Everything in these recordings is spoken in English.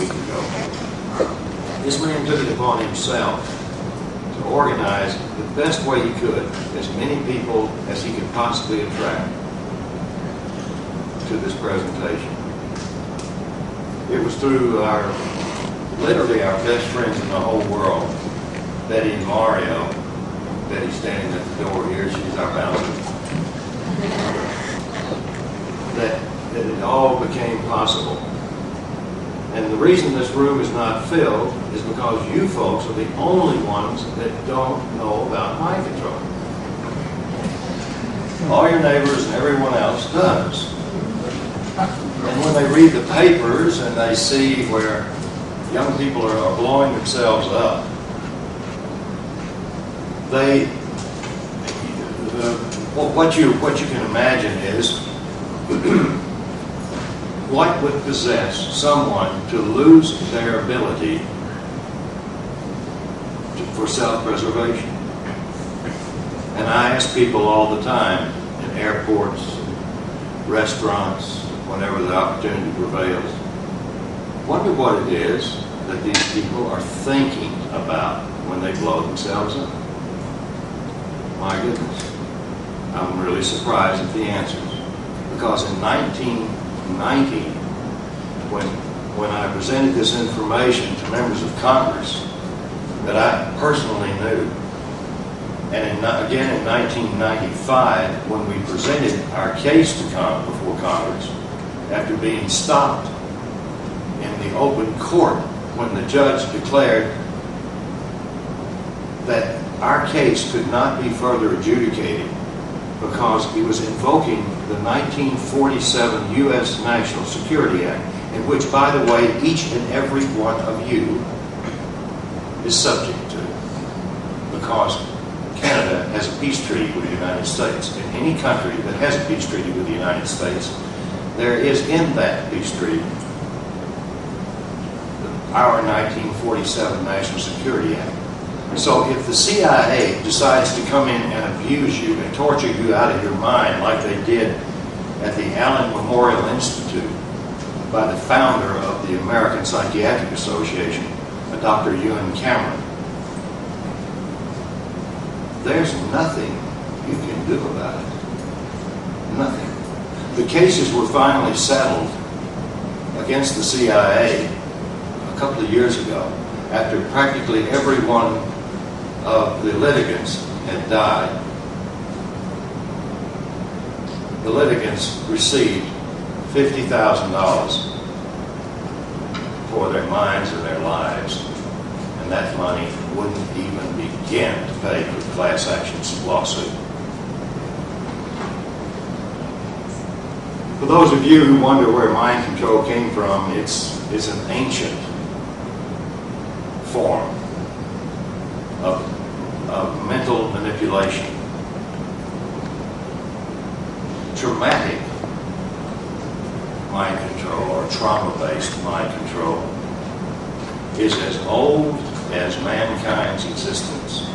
week ago. This man took it upon himself to organize the best way he could as many people as he could possibly attract to this presentation. It was through literally our best friends in the whole world, Betty and Mario. Betty's standing at the door here, she's our bouncer. That it all became possible. And the reason this room is not filled is because you folks are the only ones that don't know about mind control. All your neighbors and everyone else does. And when they read the papers and they see where young people are blowing themselves up, what you can imagine is what would possess someone to lose their ability for self-preservation. And I ask people all the time in airports, restaurants, whenever the opportunity prevails, wonder what it is that these people are thinking about when they blow themselves up. My goodness, I'm really surprised at the answers. Because in 1990, when I presented this information to members of Congress that I personally knew, and again in 1995, when we presented our case before Congress, after being stopped in the open court when the judge declared that our case could not be further adjudicated because he was invoking the 1947 U.S. National Security Act, in which, by the way, each and every one of you is subject to, because Canada has a peace treaty with the United States. In any country that has a peace treaty with the United States, there is in that peace treaty our 1947 National Security Act. So if the CIA decides to come in and abuse you and torture you out of your mind like they did at the Allen Memorial Institute by the founder of the American Psychiatric Association, Dr. Ewan Cameron, there's nothing you can do about it. Nothing. The cases were finally settled against the CIA a couple of years ago after practically every one of the litigants had died. The litigants received $50,000 for their minds and their lives, and that money wouldn't even begin to pay for the class action lawsuit. For those of you who wonder where mind control came from, it's an ancient form of mental manipulation. Traumatic mind control, or trauma-based mind control, is as old as mankind's existence.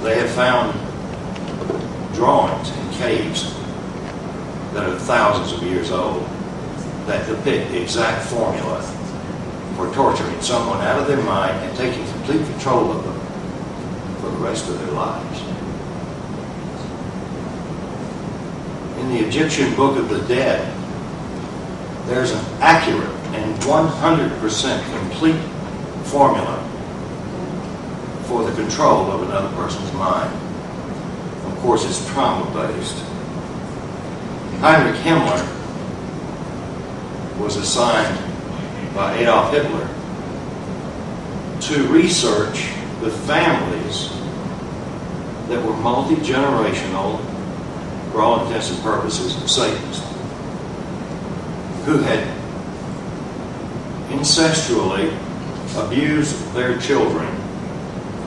They have found drawings in caves that are thousands of years old that depict the exact formula for torturing someone out of their mind and taking complete control of them for the rest of their lives. In the Egyptian Book of the Dead, there's an accurate and 100% complete formula for the control of another person's mind. Of course, it's trauma-based. Heinrich Himmler was assigned by Adolf Hitler to research the families that were multi-generational, for all intents and purposes, Satanists, who had incestually abused their children,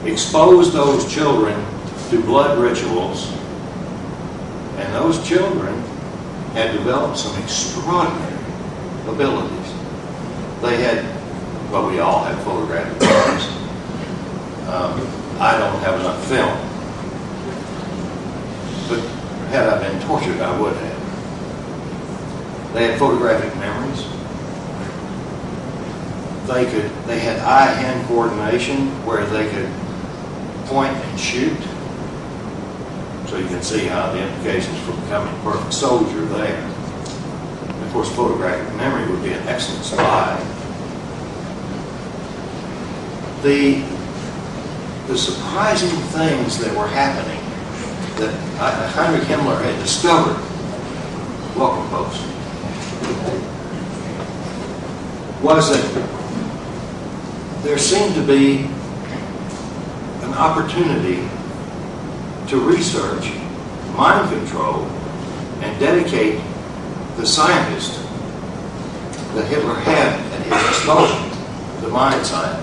exposed those children to blood rituals, and those children had developed some extraordinary abilities. They had, well, we all have photographic memories. I don't have enough film, but had I been tortured, I would have. They had photographic memories. they had eye-hand coordination where they could point and shoot. So you can see how the implications for becoming a perfect soldier there. And of course, photographic memory would be an excellent spy. The surprising things that were happening that Heinrich Himmler had discovered, welcome folks, was that there seemed to be an opportunity to research mind control and dedicate the scientists that Hitler had at his disposal, the mind scientists.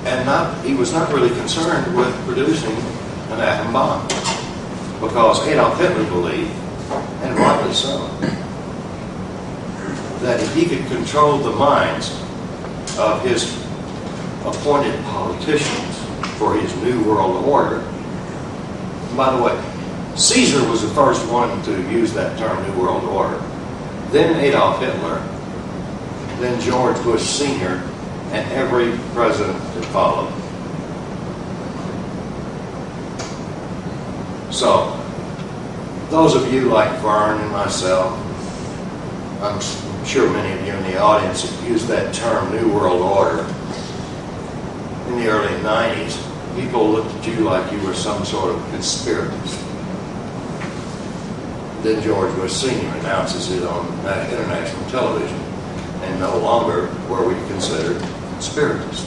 And he was not really concerned with producing an atom bomb, because Adolf Hitler believed, and rightly so, that if he could control the minds of his appointed politicians for his New World Order. And by the way, Caesar was the first one to use that term, New World Order. Then Adolf Hitler, then George Bush Sr., and every president that followed. So, those of you like Vern and myself, I'm sure many of you in the audience have used that term, New World Order. In the early 90s, people looked at you like you were some sort of conspirators. Then George Bush Sr. announces it on international television, and no longer were we considered conspirators.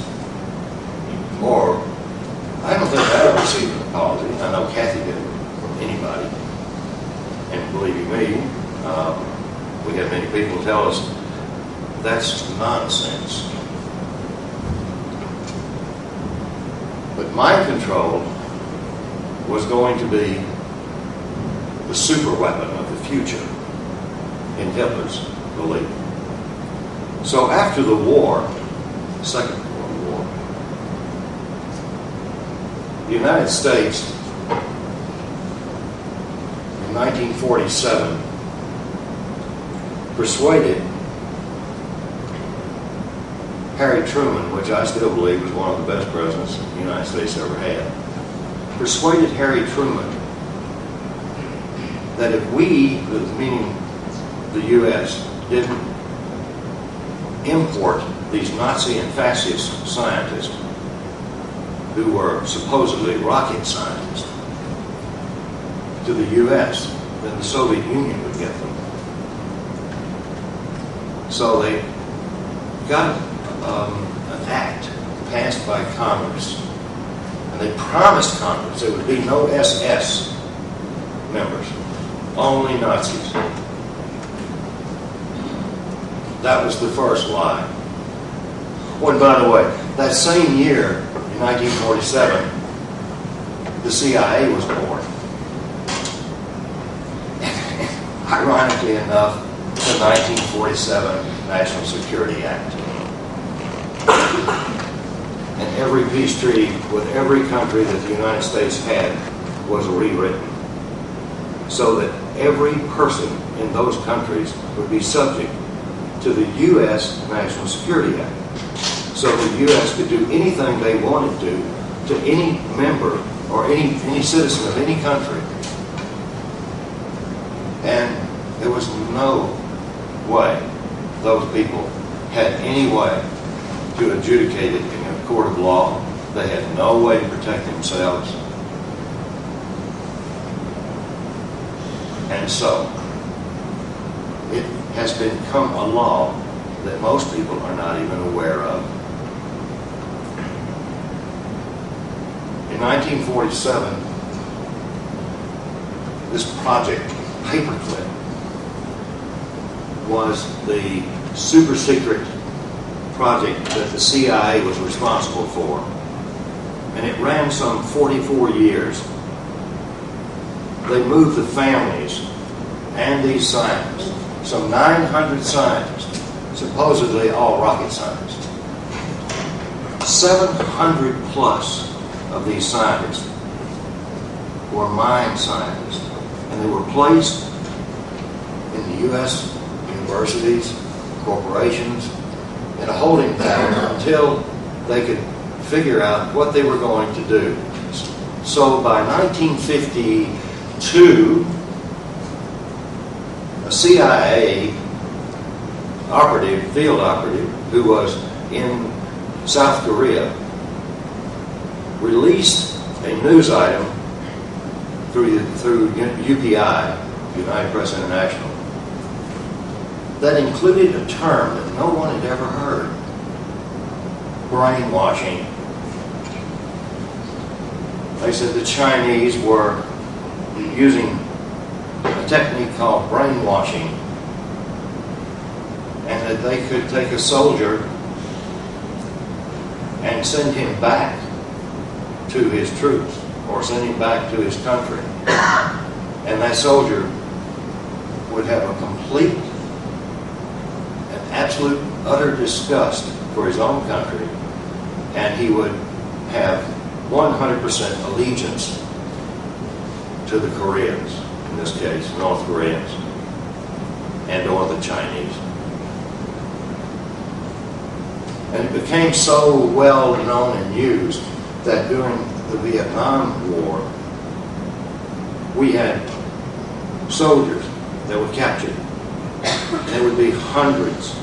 Or, I don't think I ever received an apology. I know Cathy didn't from anybody. And believe you me, we had many people tell us that's nonsense. But mind control was going to be the super weapon of the future in Hitler's belief. So after the war, Second World War, the United States in 1947 persuaded Harry Truman, which I still believe was one of the best presidents the United States ever had, persuaded Harry Truman that if we, meaning the U.S., didn't import these Nazi and fascist scientists who were supposedly rocket scientists to the U.S., then the Soviet Union would get them. So they got an act passed by Congress, and they promised Congress there would be no SS members, only Nazis. That was the first lie. Oh, and by the way, that same year, in 1947, the CIA was born. Ironically enough, the 1947 National Security Act. And every peace treaty with every country that the United States had was rewritten, so that every person in those countries would be subject to the U.S. National Security Act. So the U.S. could do anything they wanted to any member or any citizen of any country. And there was no way those people had any way to adjudicate it in a court of law. They had no way to protect themselves. And so, it has become a law that most people are not even aware of. In 1947, this project, Paperclip, was the super secret project that the CIA was responsible for. And it ran some 44 years. They moved the families and these scientists, some 900 scientists, supposedly all rocket scientists. 700 plus of these scientists were mind scientists, and they were placed in the U.S. universities corporations in a holding pattern until they could figure out what they were going to do. So by 1952, a CIA operative, field operative, who was in South Korea, released a news item through UPI, United Press International, that included a term that no one had ever heard: brainwashing. They said the Chinese were using a technique called brainwashing, and that they could take a soldier and send him back to his troops or send him back to his country. And that soldier would have a complete and absolute utter disgust for his own country, and he would have 100% allegiance to the Koreans, in this case, North Koreans, and or the Chinese. And it became so well known and used that during the Vietnam War, we had soldiers that were captured. There would be hundreds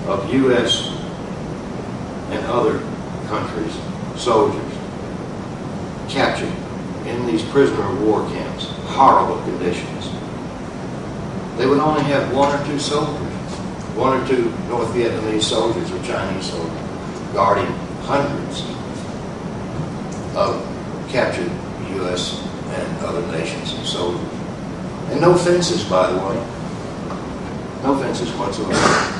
of U.S. and other countries' soldiers captured in these prisoner of war camps, horrible conditions. They would only have one or two soldiers, one or two North Vietnamese soldiers or Chinese soldiers guarding hundreds of captured U.S. and other nations' soldiers. And no fences, by the way. No fences whatsoever.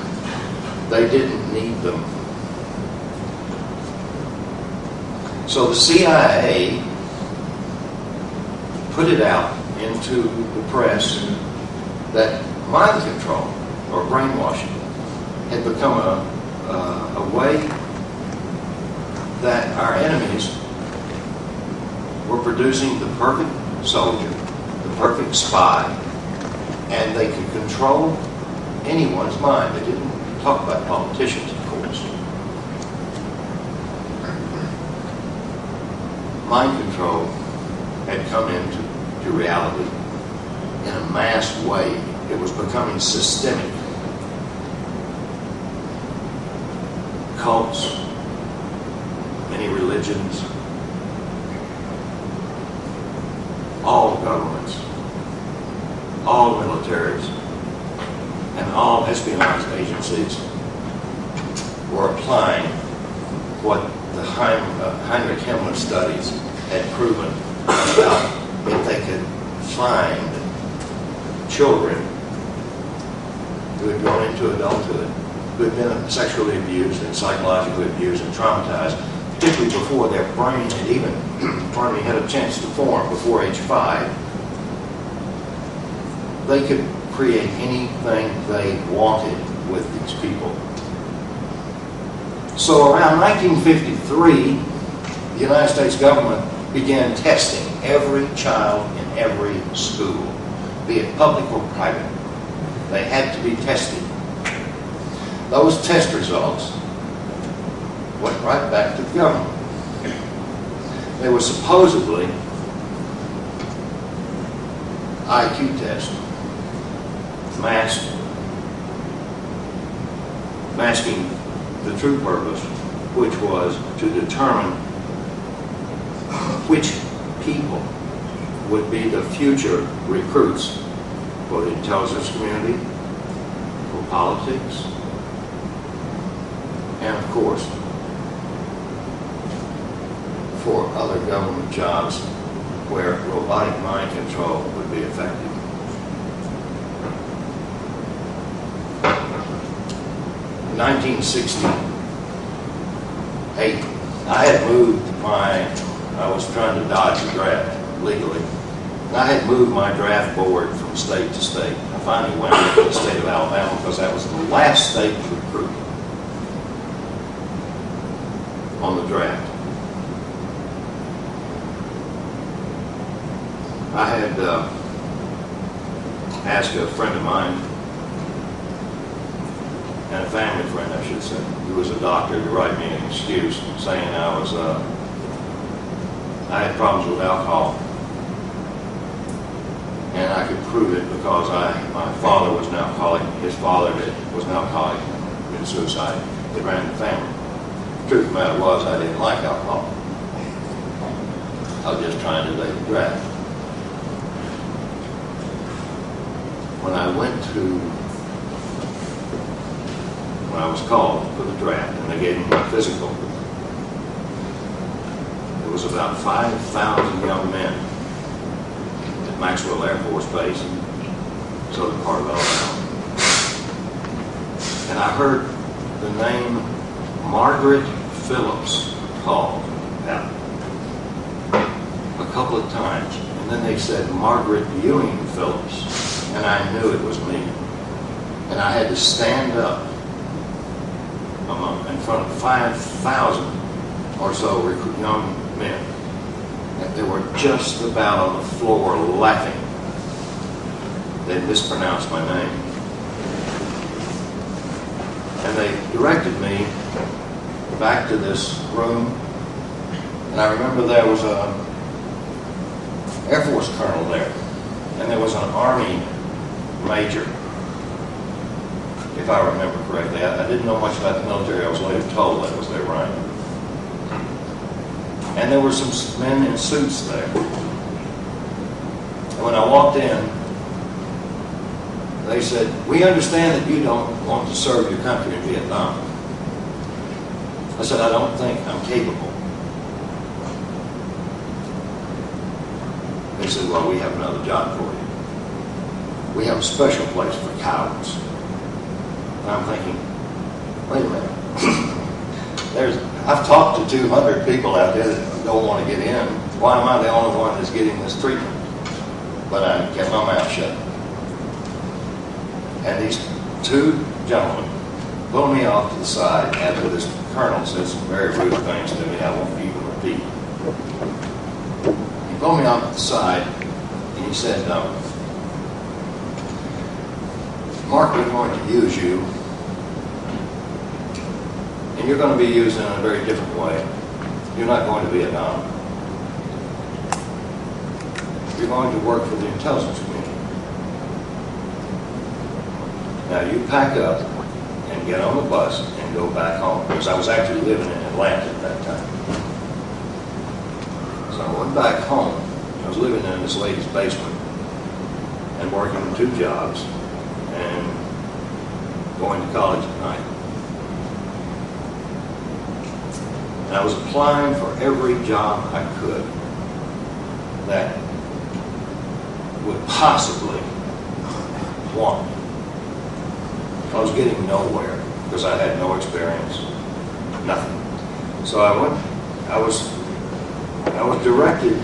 They didn't need them. So the CIA put it out into the press that mind control or brainwashing had become a way that our enemies were producing the perfect soldier, the perfect spy, and they could control anyone's mind. They didn't talk about politicians, of course. Mind control had come into reality in a mass way. It was becoming systemic. Cults, many religions, all governments, all militaries, and all espionage agencies were applying what the Heinrich Himmler studies had proven about if they could find children who had gone into adulthood, who had been sexually abused and psychologically abused and traumatized, particularly before their brain had even had a chance to form, before age 5, they could create anything they wanted with these people. So around 1953, the United States government began testing every child in every school, be it public or private. They had to be tested. Those test results went right back to the government. They were supposedly IQ tests, masking the true purpose, which was to determine which people would be the future recruits for the intelligence community, for politics, and of course, for other government jobs where robotic mind control would be effective. In 1968, I was trying to dodge the draft legally. And I had moved my draft board from state to state. I finally went to the state of Alabama because that was the last state to recruit on the draft. I had asked a friend of mine and a family friend, I should say, who was a doctor, to write me an excuse saying I had problems with alcohol. And I could prove it because my father was an alcoholic, his father was an alcoholic, committed suicide. It ran the family. The truth of the matter was, I didn't like alcohol. I was just trying to lay the draft. When I was called for the draft and they gave me my physical, there was about 5,000 young men at Maxwell Air Force Base, southern part of Alabama. And I heard the name Margaret Phillips called out a couple of times. And then they said Margaret Ewing Phillips. And I knew it was me. And I had to stand up in front of 5,000 or so young men. And they were just about on the floor laughing. They mispronounced my name. And they directed me back to this room. And I remember there was an Air Force colonel there. And there was an Army major, if I remember correctly. I didn't know much about the military. I was later told that was their rank. And there were some men in suits there. And when I walked in, they said, "We understand that you don't want to serve your country in Vietnam." I said, "I don't think I'm capable." They said, "Well, we have another job for you. We have a special place for cowards." And I'm thinking, wait a minute. I've talked to 200 people out there that don't want to get in. Why am I the only one that's getting this treatment? But I kept my mouth shut. And these two gentlemen pulled me off to the side after this colonel said some very rude things to me I won't even repeat. He pulled me off to the side and he said, "Mark, we're going to use you, and you're going to be used in a very different way. You're not going to Vietnam. You're going to work for the intelligence community. Now you pack up and get on the bus and go back home," because I was actually living in Atlanta at that time. So I went back home. I was living in this lady's basement and working 2 jobs and going to college at night. And I was applying for every job I could that would possibly want me. I was getting nowhere because I had no experience, nothing. So I was directed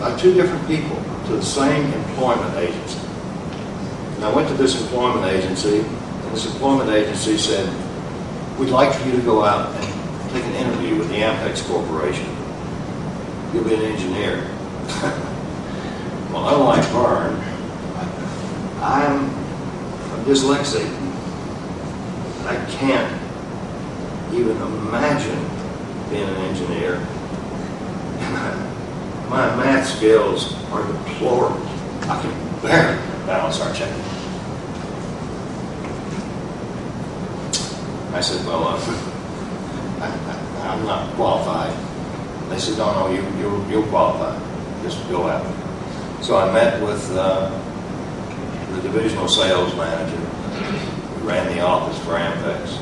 by 2 different people to the same employment agency. And I went to this employment agency, and this employment agency said, "We'd like for you to go out and take an interview with the Ampex Corporation. You'll be an engineer." Well, unlike Vern, I'm dyslexic. I can't even imagine being an engineer. And my math skills are deplorable. I can barely balance our check-in. I said, "Well, I'm not qualified." They said, "No, you'll qualify. Just go out." So I met with the divisional sales manager who ran the office for Ampex.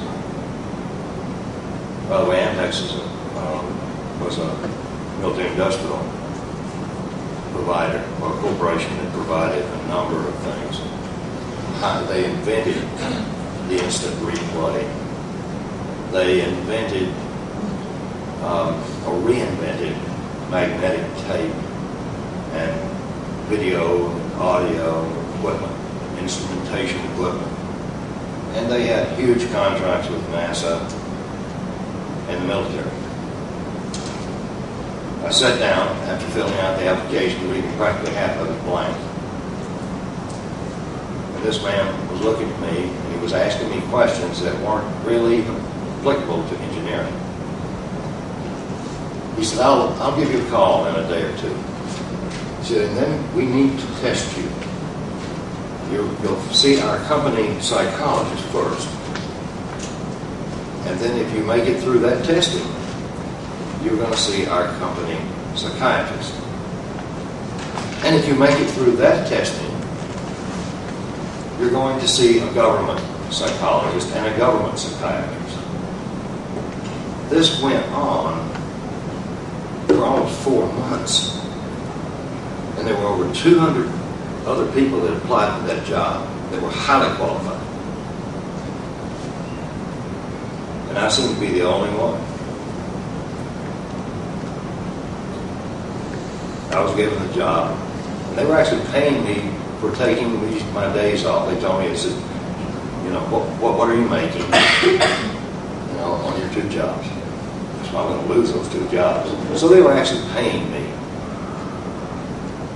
By the way, Ampex was a military industrial provider, or a corporation that provided a number of things. They invented the instant replay. They invented or reinvented magnetic tape and video and audio equipment, instrumentation equipment. And they had huge contracts with NASA and the military. I sat down after filling out the application, leaving practically half of it blank. And this man was looking at me, and he was asking me questions that weren't really applicable to engineering. He said, I'll give you a call in a day or two. He said, and then we need to test you. You'll see our company psychologist first. And then if you make it through that testing, you're going to see our company psychiatrist. And if you make it through that testing, you're going to see a government psychologist and a government psychiatrist. This went on for almost 4 months. And there were over 200 other people that applied for that job that were highly qualified. And I seemed to be the only one. I was given the job. And they were actually paying me for taking my days off. They told me, they said, you know, what are you making, you know, on your 2 jobs? So I'm going to lose those 2 jobs. So they were actually paying me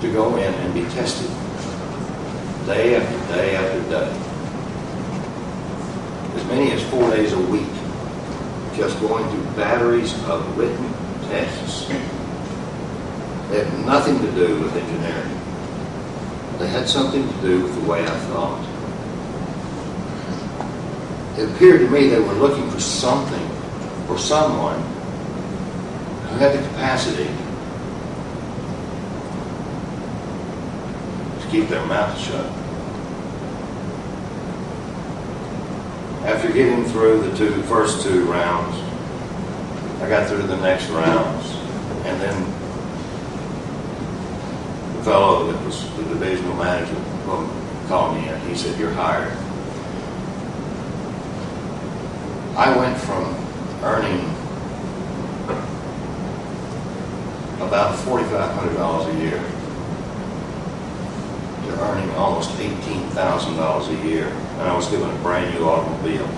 to go in and be tested day after day after day. As many as 4 days a week, just going through batteries of written tests. They had nothing to do with engineering. They had something to do with the way I thought. It appeared to me they were looking for something or someone who had the capacity to keep their mouth shut. After getting through the first two rounds, I got through the next rounds, and then the fellow that was the divisional manager called me in. He said, "You're hired." I went from earning about $4,500 a year to earning almost $18,000 a year, and I was given a brand new automobile,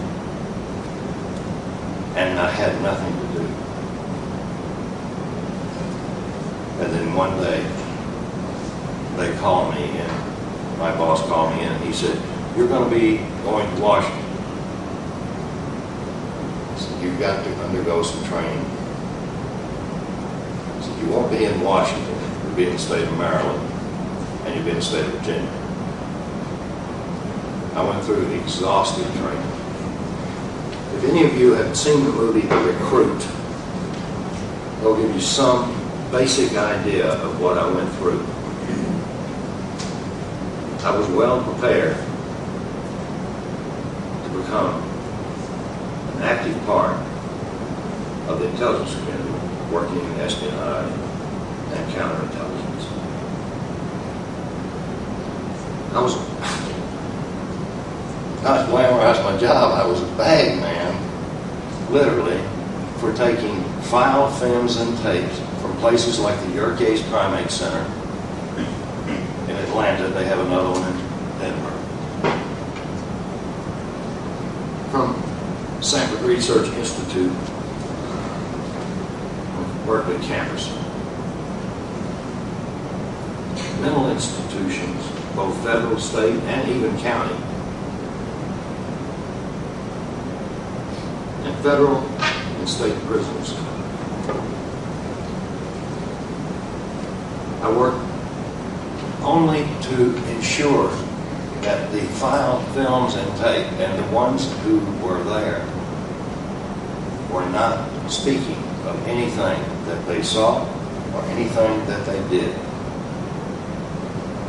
and I had nothing to do. And then one day, they called me in. My boss called me in, and he said, "You're going to be going to Washington. He said, you've got to undergo some training." He said, "You won't be in Washington. You'll be in the state of Maryland, and you'll be in the state of Virginia." I went through exhaustive training. If any of you have seen the movie The Recruit, it'll give you some basic idea of what I went through. I was well prepared to become an active part of the intelligence community, working in espionage and counterintelligence. I was not glamorized my job. I was a bag man, literally, for taking file, films, and tapes from places like the Yerkes Primate Center in Atlanta. They have another one in Denver. From Sanford Research Institute, Berkeley campus. Mental institutions, both federal, state, and even county. And federal and state prisons. I worked only to ensure that the file, films, and tape, and the ones who were there, were not speaking of anything that they saw or anything that they did.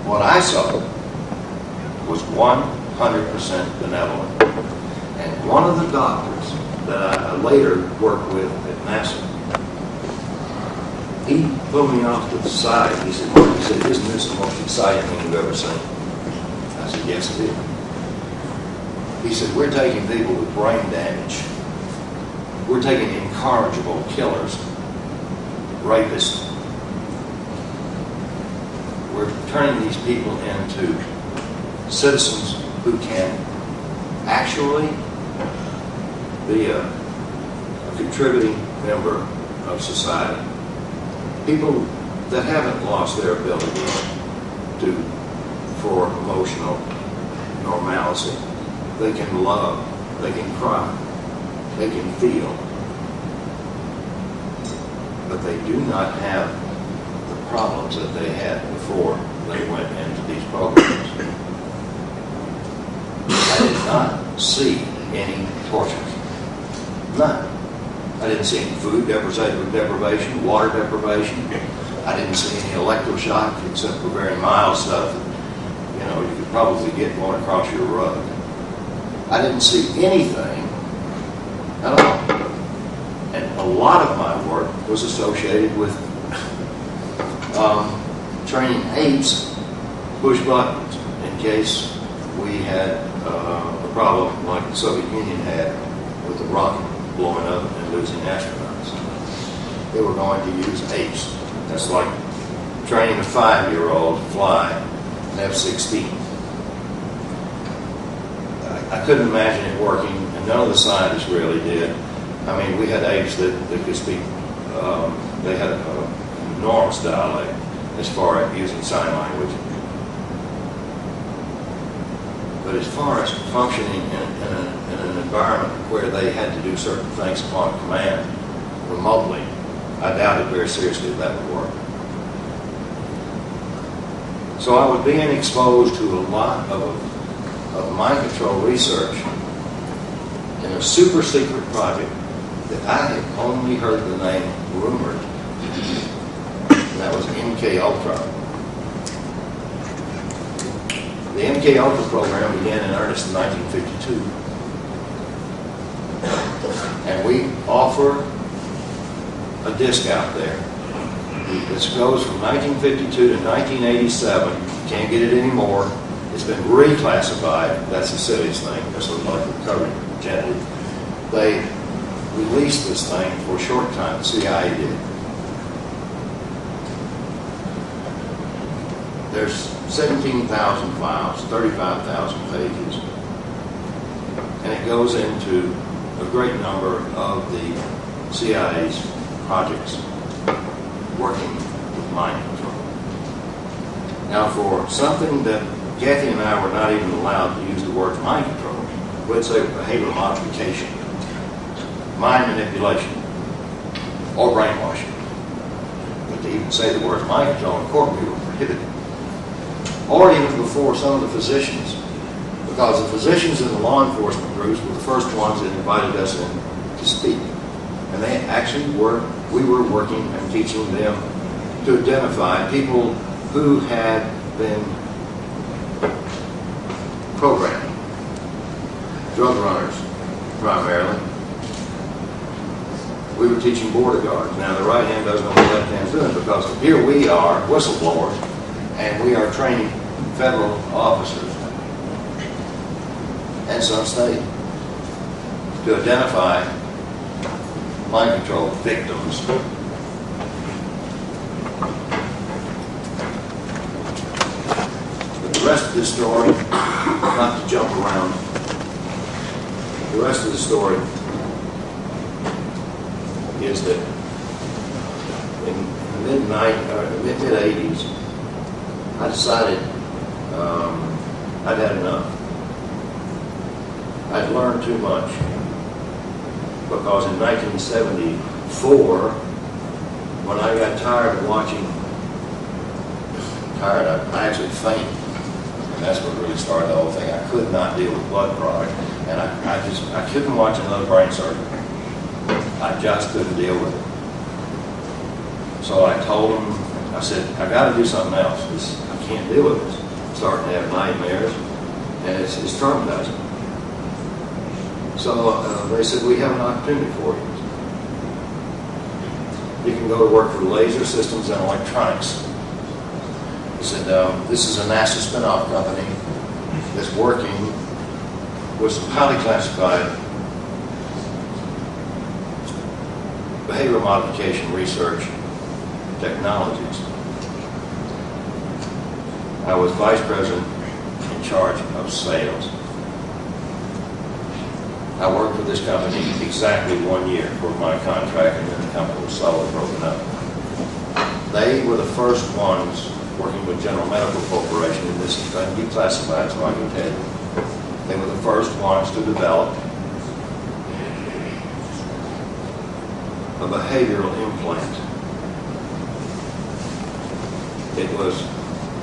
What I saw was 100% benevolent. And one of the doctors that I later worked with at NASA, he pulled me off to the side. He said, "Isn't this the most exciting thing you've ever seen?" I said, "Yes, it is." He said, "We're taking people with brain damage. We're taking incorrigible killers, rapists. We're turning these people into citizens who can actually be a contributing member of society. People that haven't lost their ability for emotional normalcy. They can love, they can cry, they can feel, but they do not have the problems that they had before they went into these programs. I did not see any torture. None. I didn't see any food deprivation, water deprivation. I didn't see any electroshock except for very mild stuff that, you could probably get going across your rug. I didn't see anything at all. And a lot of my work was associated with training apes, push buttons, in case we had a problem like the Soviet Union had with the rocket blowing up and losing astronauts. They were going to use apes. That's like training a 5-year-old to fly an F-16. I couldn't imagine it working, and none of the scientists really did. I mean, we had apes that could speak. They had an enormous dialect as far as using sign language. But as far as functioning in an environment where they had to do certain things upon command remotely, I doubted very seriously that would work. So I was being exposed to a lot of mind control research in a super secret project that I had only heard the name rumored, and that was MK Ultra. The MK Ultra program began in earnest in 1952, and we offer a disc out there. This goes from 1952 to 1987. You can't get it anymore. It's been reclassified. That's the silliest thing. That's what like recovery gently. They released this thing for a short time. The CIA did. There's 17,000 files, 35,000 pages, and it goes into a great number of the CIA's projects working with mind control. Now, for something that Cathy and I were not even allowed to use the word mind control, we'd say behavioral modification, mind manipulation, or brainwashing. But to even say the word mind control in court, we were prohibited. Or even before some of the physicians, because the physicians in the law enforcement groups were the first ones that invited us in to speak. And they actually we were working and teaching them to identify people who had been programmed, drug runners primarily. We were teaching border guards. Now the right hand doesn't know what the left hand's doing, because here we are, whistleblowers, and we are training federal officers and some state to identify mind control victims. But the rest of this story, not to jump around, the rest of the story is that in the mid-80s, I decided I'd had enough. I'd learned too much, because in 1974, when I got tired of watching, I actually fainted, and that's what really started the whole thing. I could not deal with blood product, and I couldn't watch another brain surgery. I just couldn't deal with it. So I told them, I said, I got to do something else. I can't deal with this. I'm starting to have nightmares, and it's traumatizing. So they said, we have an opportunity for you. You can go to work for Laser Systems and Electronics. He said, this is a NASA spin-off company that's working with some highly classified behavioral modification research technologies. I was vice president in charge of sales. I worked with this company exactly 1 year for my contract, and then the company was solidly broken up. They were the first ones working with General Medical Corporation, and this is going to be classified, so I can tell you. They were the first ones to develop a behavioral implant. It was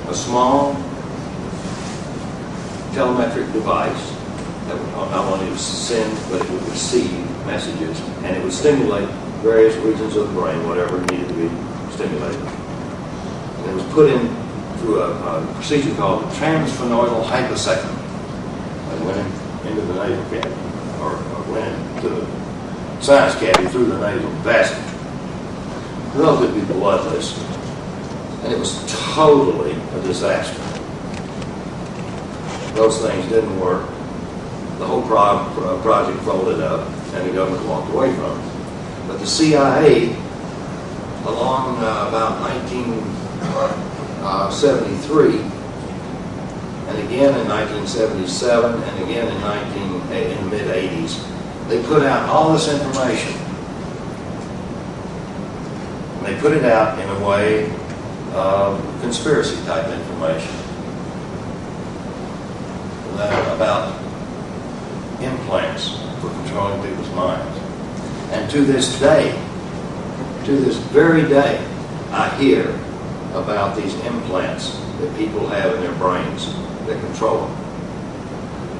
a small telemetric device that would not only send, but it would receive messages, and it would stimulate various regions of the brain, whatever needed to be stimulated. And it was put in through a procedure called the transphenoidal hyposectomy. It went into the nasal cavity, or went into the sinus cavity through the nasal passage. Relatively bloodless, and it was totally a disaster. Those things didn't work. The whole project folded up, and the government walked away from it. But the CIA, along about 1973, and again in 1977, and again in the mid-80s, they put out all this information. And they put it out in a way of conspiracy-type information about implants for controlling people's minds. And to this day, to this very day, I hear about these implants that people have in their brains that control them.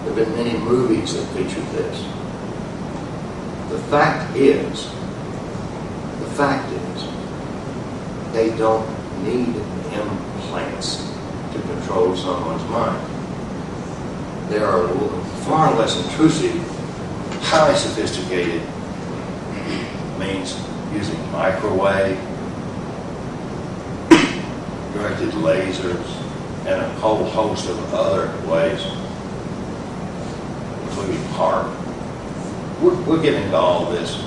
There have been many movies that featured this. The fact is, they don't need implants to control someone's mind. They are far less intrusive, highly sophisticated means using microwave, directed lasers, and a whole host of other ways, including HARP. We'll get into all of this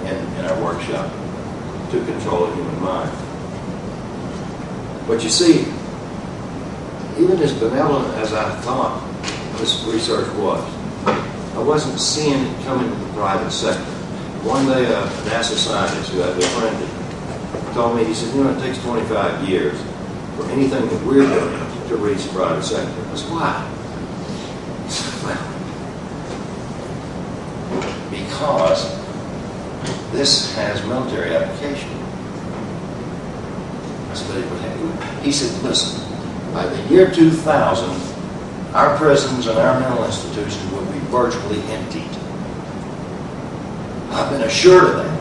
in our workshop to control the human mind. But you see, even as benevolent as I thought this research was, I wasn't seeing it coming to the private sector. One day a NASA scientist who I befriended told me, he said, you know, it takes 25 years for anything that we're doing to reach the private sector. I said, why? He said, well, because this has military application. I said, he said, listen, by the year 2000, our prisons and our mental institutions will be virtually emptied. I've been assured of that.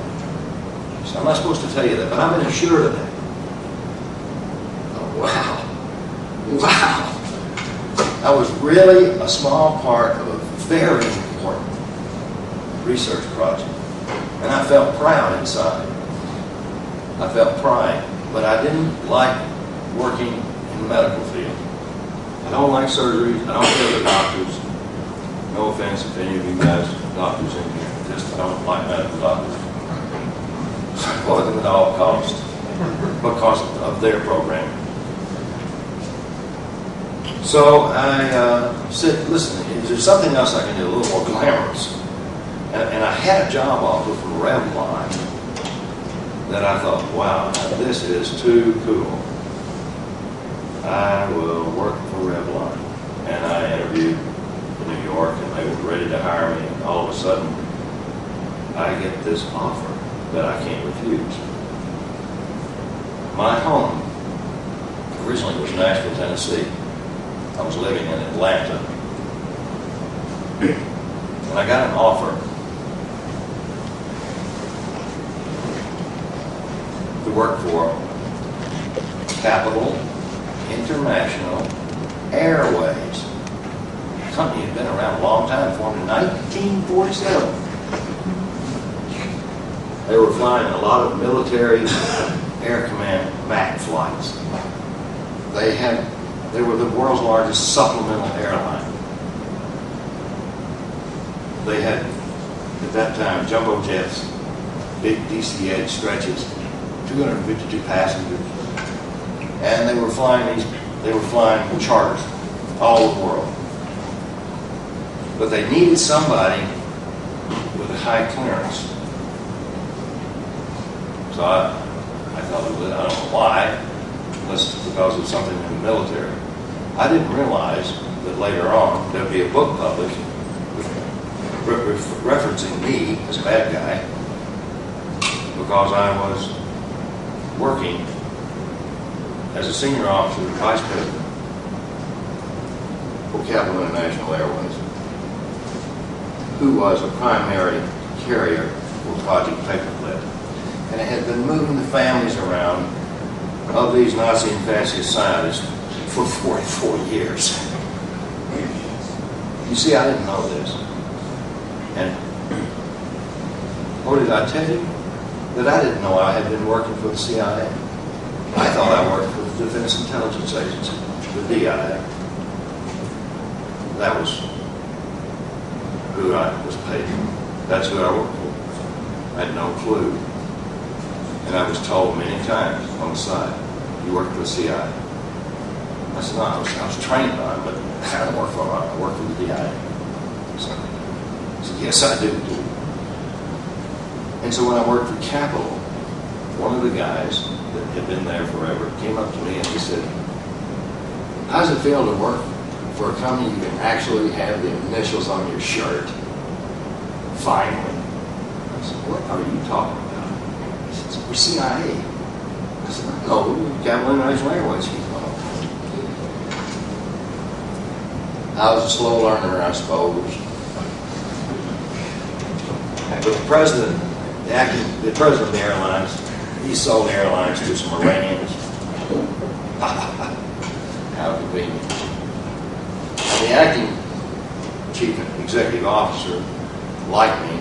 So I'm not supposed to tell you that, but I've been assured of that. Oh, wow. Wow. I was really a small part of a very important research project. And I felt proud inside. I felt pride, but I didn't like working in the medical field. I don't like surgeries. I don't feel the doctors. No offense if any of you guys doctors in here. Just I don't like medical doctors. I avoid them at all costs because of their program. So I said, listen, is there something else I can do a little more glamorous? And I had a job offer from Revlon that I thought, wow, this is too cool. I will work for Revlon. And I interviewed in New York, and they were ready to hire me. And all of a sudden, I get this offer that I can't refuse. My home originally was Nashville, Tennessee. I was living in Atlanta. And I got an offer to work for Capital International Airways. The company had been around a long time, formed in 1947. They were flying a lot of military air command back flights. They were the world's largest supplemental airline. They had, at that time, jumbo jets, big DC-8 stretches, 252 passengers, and they were flying charters all over the world. But they needed somebody with a high clearance. So I thought, I don't know why, unless it's because of something in the military. I didn't realize that that later on there'd be a book published referencing me as a bad guy because I was working as a senior officer and vice president for Capital International Airways, who was a primary carrier for Project Paperclip. And it had been moving the families around of these Nazi and fascist scientists for 44 years. You see, I didn't know this. And what did I tell you? That I didn't know I had been working for the CIA. I thought I worked for the Defense Intelligence Agency, the DIA. That was who I was paid. That's who I worked for. I had no clue. And I was told many times on the side, you work for the CIA. I said, no, I was trained by it, but I don't work for them. I work for the DIA. So I said, yes, I do. And so when I worked for Capital, one of the guys that had been there forever came up to me and he said, how does it feel to work for a company you can actually have the initials on your shirt? Finally. I said, what are you talking about? He said, we're CIA. I said, no, we're Capital International Airways. He said, I was a slow learner, I suppose. But the president of the airlines, he sold airlines to some Iranians. How convenient. And the acting chief executive officer liked me,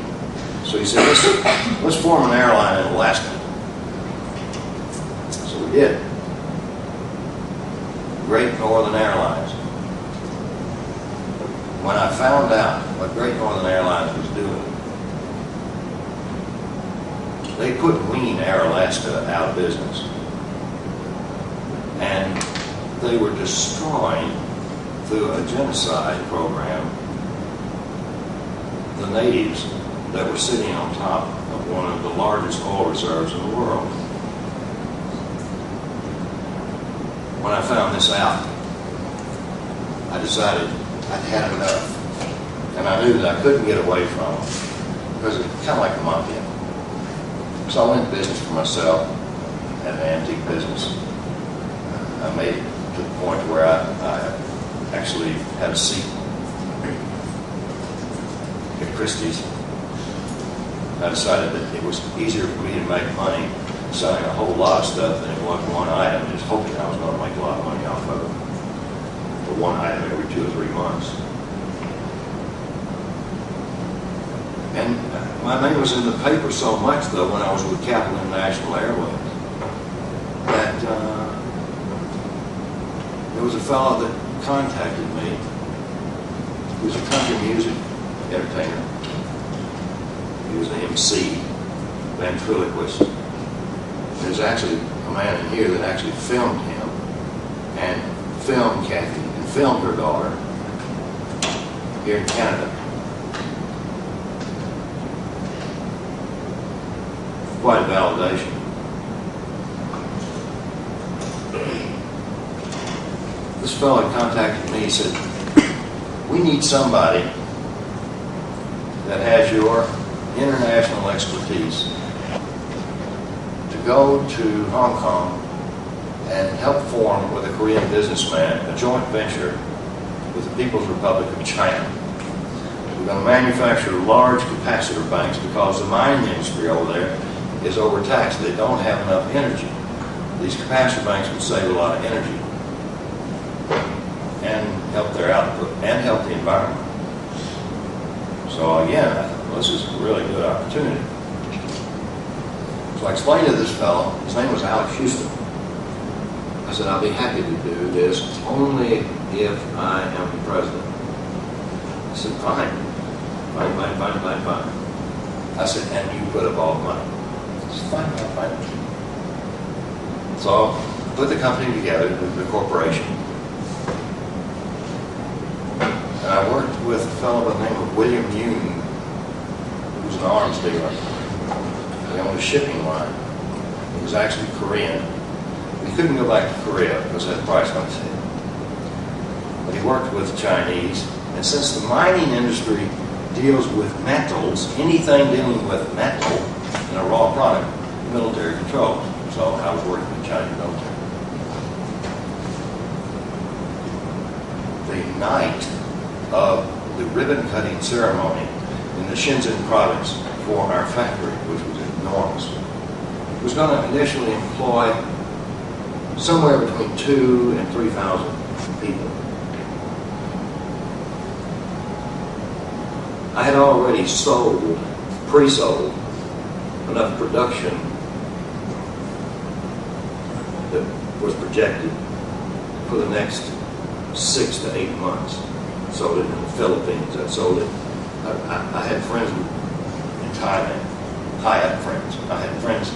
so he said, let's form an airline in Alaska. So we did. Great Northern Airlines. When I found out what Great Northern Airlines was doing, they put Wien Air Alaska out of business. And they were destroying, through a genocide program, the natives that were sitting on top of one of the largest oil reserves in the world. When I found this out, I decided I'd had enough. And I knew that I couldn't get away from them because it's kind of like a mafia. So I went into business for myself, had an antique business. I made it to the point where I actually had a seat at Christie's. I decided that it was easier for me to make money selling a whole lot of stuff than it was one item, just hoping I was going to make a lot of money off of it. For one item every 2 or 3 months. And my name was in the paper so much, though, when I was with Capital International Airways, that there was a fellow that contacted me who was a country music entertainer. He was an MC, ventriloquist. There's actually a man in here that actually filmed him and filmed Cathy and filmed her daughter here in Canada. Quite a validation. This fellow contacted me. He said, we need somebody that has your international expertise to go to Hong Kong and help form with a Korean businessman a joint venture with the People's Republic of China. We're going to manufacture large capacitor banks because the mining industry over there is overtaxed. They don't have enough energy. These capacitor banks would save a lot of energy and help their output and help the environment. So again, I thought, well, this is a really good opportunity. So I explained to this fellow, his name was Alex Houston. I said, I'll be happy to do this only if I am the president. I said, fine. Fine. I said, and you put up all the money. I said, fine. So I put the company together, the corporation. And I worked with a fellow by the name of William Yoon, who was an arms dealer. He owned a shipping line. He was actually Korean. We couldn't go back to Korea because that price went to him. But he worked with Chinese, and since the mining industry deals with metals, anything dealing with metal in a raw product, military controls. So I was working with Chinese military. The night of the ribbon cutting ceremony in the Shenzhen province for our factory, which was enormous, was going to initially employ somewhere between 2,000 and 3,000 people. I had already pre-sold enough production that was projected for the next 6 to 8 months. Sold it in the Philippines. I sold it. I had friends in Thailand, high-up friends. I had friends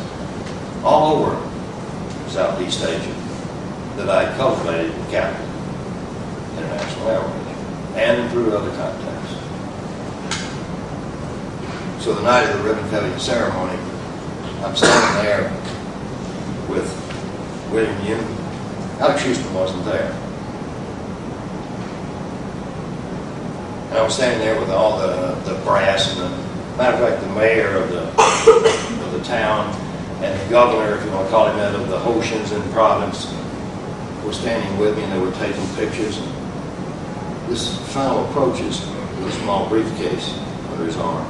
all over Southeast Asia that I cultivated in capital, international airways, and through other contacts. So the night of the ribbon cutting ceremony, I'm standing there with William Yoon. Alex Houston wasn't there. And I was standing there with all the brass and matter of fact, the mayor of the town and the governor, if you want to call him that, of the Ho Chi Minh province were standing with me, and they were taking pictures. And this fellow approaches with a small briefcase under his arm.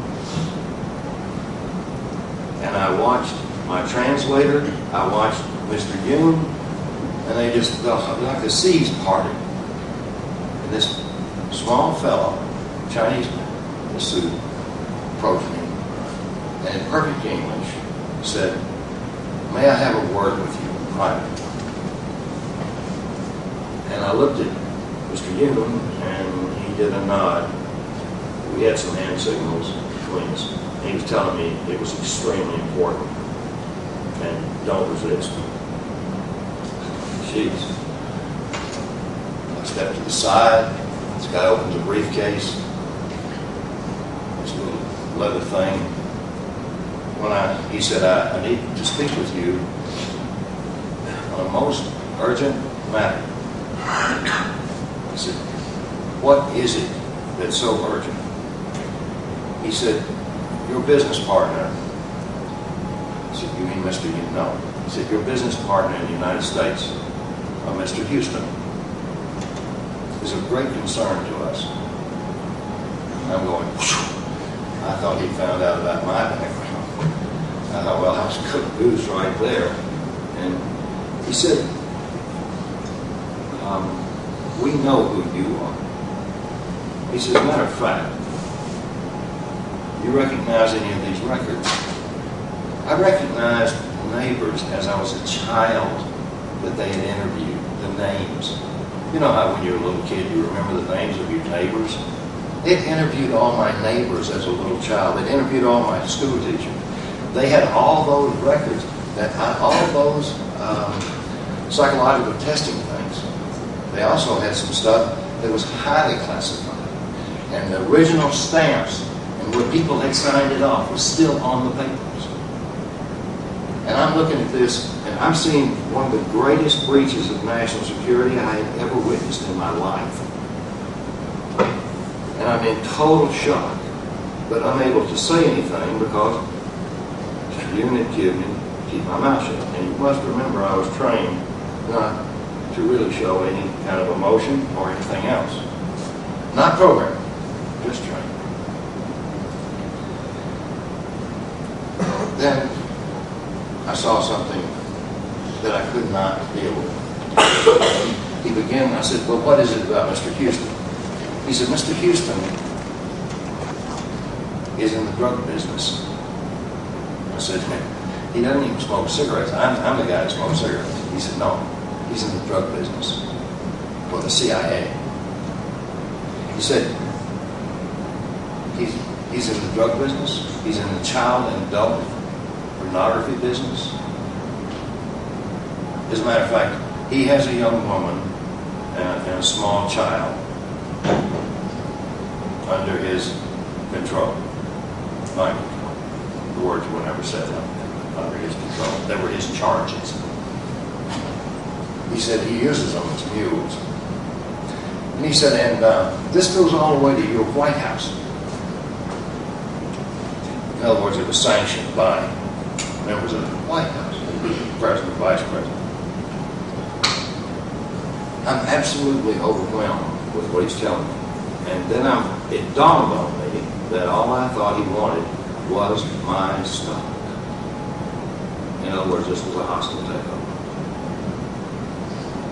And I watched my translator, I watched Mr. Yoon, and they just, like the seas parted. And this small fellow, Chinese man, in a suit, approached me, and in perfect English said, "May I have a word with you in private?" And I looked at Mr. Yoon, and he did a nod. We had some hand signals between us. And he was telling me it was extremely important, and don't resist. Jeez. I stepped to the side. This guy opens a briefcase. This little leather thing. He said, I need to speak with you on a most urgent matter. I said, what is it that's so urgent? He said, your business partner. I said, you mean Mr. Houston? No. He said, your business partner in the United States, Mr. Houston, is of great concern to us. And I'm going, I thought he found out about my background. I thought, well, I was cooked goose right there. And he said, we know who you are. He said, as a matter of fact, you recognize any of these records? I recognized neighbors as I was a child that they had interviewed, the names. You know how when you're a little kid you remember the names of your neighbors? They'd interviewed all my neighbors as a little child. They'd interviewed all my school teachers. They had all those records, all those psychological testing things. They also had some stuff that was highly classified. And the original stamps and where people had signed it off was still on the papers. And I'm looking at this, and I'm seeing one of the greatest breaches of national security I had ever witnessed in my life. And I'm in total shock, but unable to say anything because Yoon had given me to keep my mouth shut. And you must remember I was trained not to really show any kind of emotion or anything else. Not programmed, just trained. Then I saw something that I could not deal with. He began, I said, well, what is it about Mr. Houston? He said, Mr. Houston is in the drug business. I said, he doesn't even smoke cigarettes. I'm the guy that smokes cigarettes. He said, no, he's in the drug business for the CIA. He said, he's in the drug business. He's in the child and adult pornography business. As a matter of fact, he has a young woman and a small child under his control, my control. The words were never said under his control. They were his charges. He said he uses them as mules. And he said, and this goes all the way to your White House. In other words, it was sanctioned by members of the White House, the president, vice president. I'm absolutely overwhelmed with what he's telling me. And then it dawned on me that all I thought he wanted was my stock. In other words, this was a hostile takeover.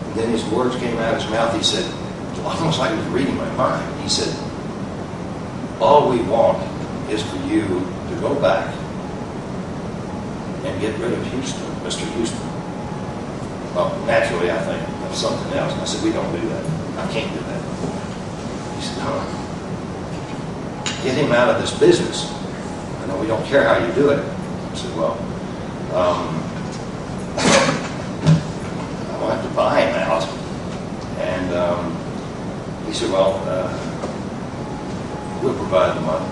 And then his words came out of his mouth. He said, almost like he was reading my mind. He said, all we want is for you to go back and get rid of Houston, Mr. Houston. Well, naturally, I think of something else. And I said, we don't do that. I can't do that. He said, no. Get him out of this business. I know we don't care how you do it. I said, well, I'll have to buy him out. And he said, well, we'll provide the money.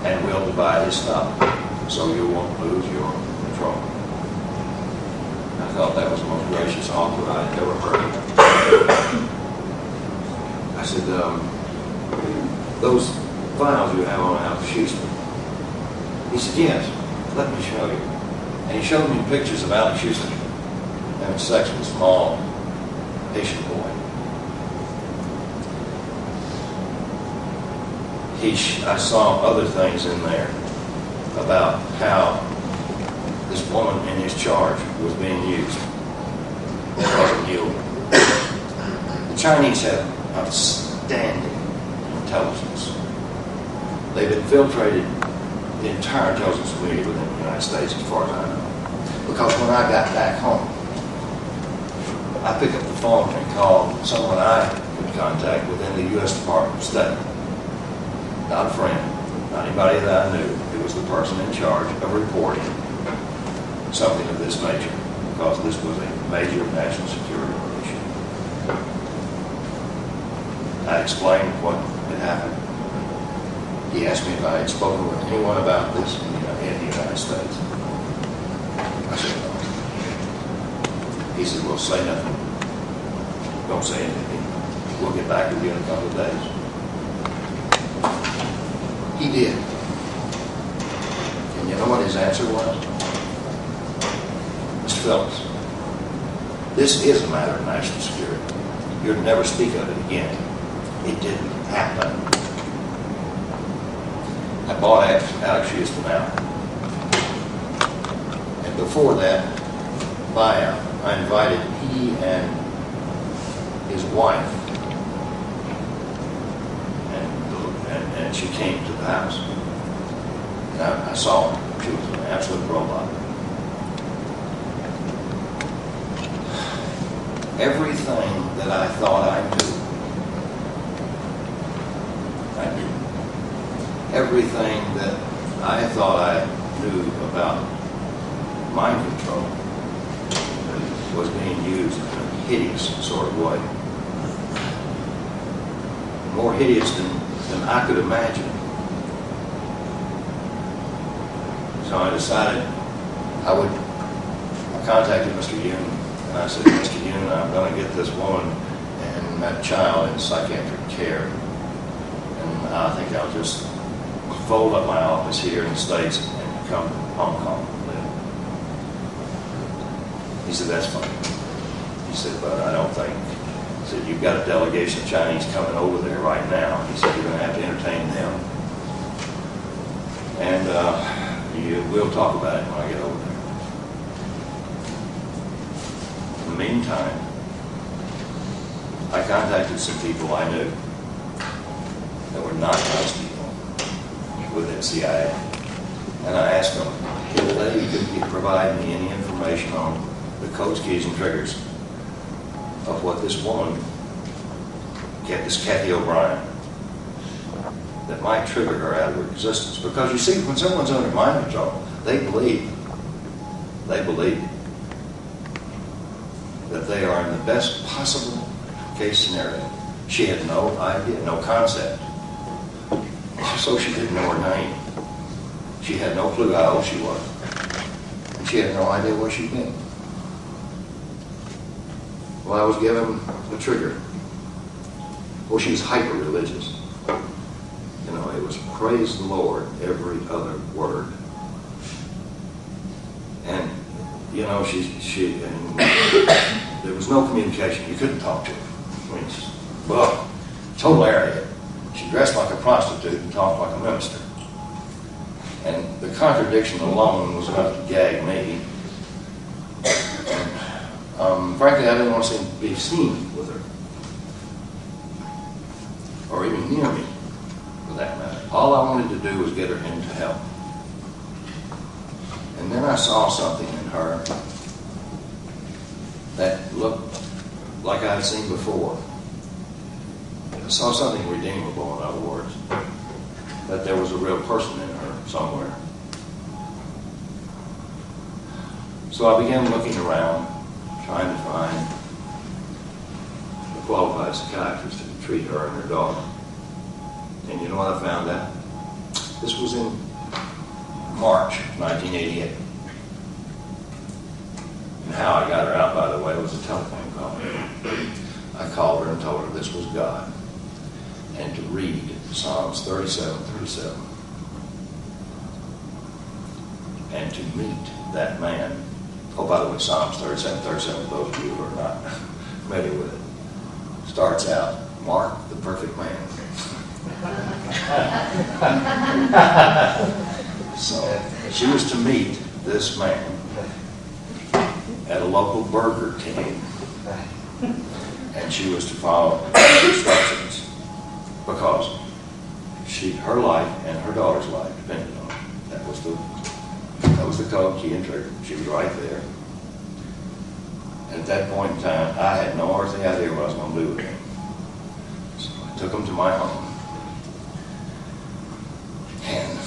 And we'll divide his stock. So you won't lose your control. I thought that was the most gracious offer I'd ever heard. I said, those files you have on Alex Houston. He said, yes, let me show you. And he showed me pictures of Alex Houston having sex with a small Haitian boy. I saw other things in there about how this woman in his charge was being used. It wasn't you. The Chinese have outstanding intelligence. They've infiltrated the entire intelligence community within the United States, as far as I know. Because when I got back home, I picked up the phone and called someone I could contact within the U.S. Department of State. Not a friend, not anybody that I knew. It was the person in charge of reporting something of this nature, because this was a major national security issue. I explained what had happened. He asked me if I had spoken with anyone about this in the United States. I said no. He said, well, say nothing. Don't say anything. We'll get back with you in a couple of days. He did. And you know what his answer was? Mr. Phillips, this is a matter of national security. You'll never speak of it again. It didn't happen. I bought Alex Houston out. And before that buyout, I invited he and his wife, and she came to the house. And I saw her. She was an absolute robot. Everything that I thought I knew, I knew. Everything that I thought I knew about mind control was being used in a hideous sort of way. More hideous than I could imagine. So I decided I contacted Mr. Yoon, and I said, Mr. Yoon, I'm going to get this woman and that child in psychiatric care. And I think I'll just fold up my office here in the States and come to Hong Kong and live. He said, that's fine. He said, but I don't think. He said, you've got a delegation of Chinese coming over there right now. He said, you're going to have to entertain them. And we'll talk about it when I get over there. In the meantime, I contacted some people I knew that were not nice people within CIA. And I asked them if they could provide me any information on the codes, keys, and triggers of what this woman, this Cathy O'Brien, that might trigger her out of existence. Because you see, when someone's under mind control, they believe that they are in the best possible case scenario. She had no idea, no concept. So she didn't know her name. She had no clue how old she was. And she had no idea where she'd been. Well, I was given the trigger. Well, she was hyper-religious. You know, it was praise the Lord every other word. And, you know, and there was no communication. You couldn't talk to her. I mean, well, total airhead. She dressed like a prostitute and talked like a minister. And the contradiction alone was enough to gag me. Frankly, I didn't want to be seen with her. Or even near me, for that matter. All I wanted to do was get her into help. And then I saw something in her that looked like I had seen before. I saw something redeemable, in other words. That there was a real person in her somewhere. So I began looking around, trying to find a qualified psychiatrist to treat her and her daughter. And you know what I found out? This was in March 1988. And how I got her out, by the way, was a telephone call. I called her and told her this was God. And to read Psalms 37:37. And to meet that man. Oh, by the way, Psalms 37:37, for those of you who are not familiar with it, starts out, Mark the perfect man. So she was to meet this man at a local Burger King, and she was to follow instructions because her life and her daughter's life depended on it. That was the code key and trigger. She was right there. And at that point in time, I had no earthly idea what I was going to do with him. So I took him to my home. And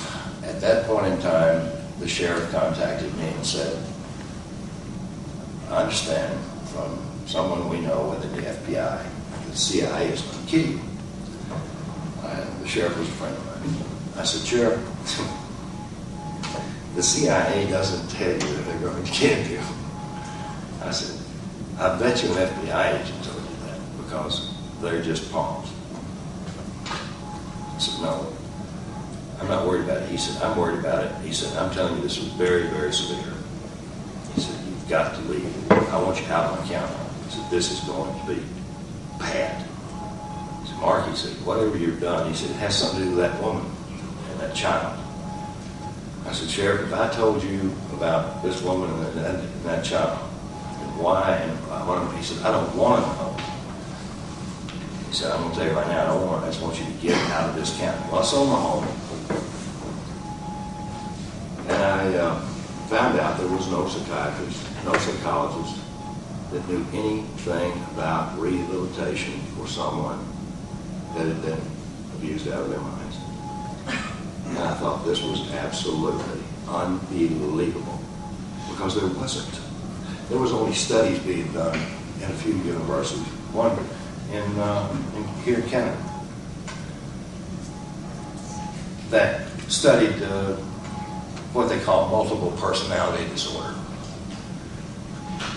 at that point in time, the sheriff contacted me and said, I understand from someone we know within the FBI, the CIA is going to kill you. And the sheriff was a friend of mine. I said, Sheriff, the CIA doesn't tell you that they're going to kill you. I said, I bet you an FBI agent told you that because they're just pawns. I said, no, I'm not worried about it. He said, I'm worried about it. He said, I'm telling you this was very, very severe. He said, you've got to leave. I want you out on counter. He said, this is going to be bad. He said, Mark, he said, whatever you've done, he said, it has something to do with that woman and that child. I said, Sheriff, if I told you about this woman and that child, and why, and he said, I don't want to know. He said, I'm going to tell you right now, I don't want it. I just want you to get out of this county. Well, I sold my home. And I found out there was no psychiatrist, no psychologist that knew anything about rehabilitation for someone that had been abused out of their minds. And I thought this was absolutely unbelievable because there wasn't. There was only studies being done in a few universities, one here in Canada, that studied what they call multiple personality disorder.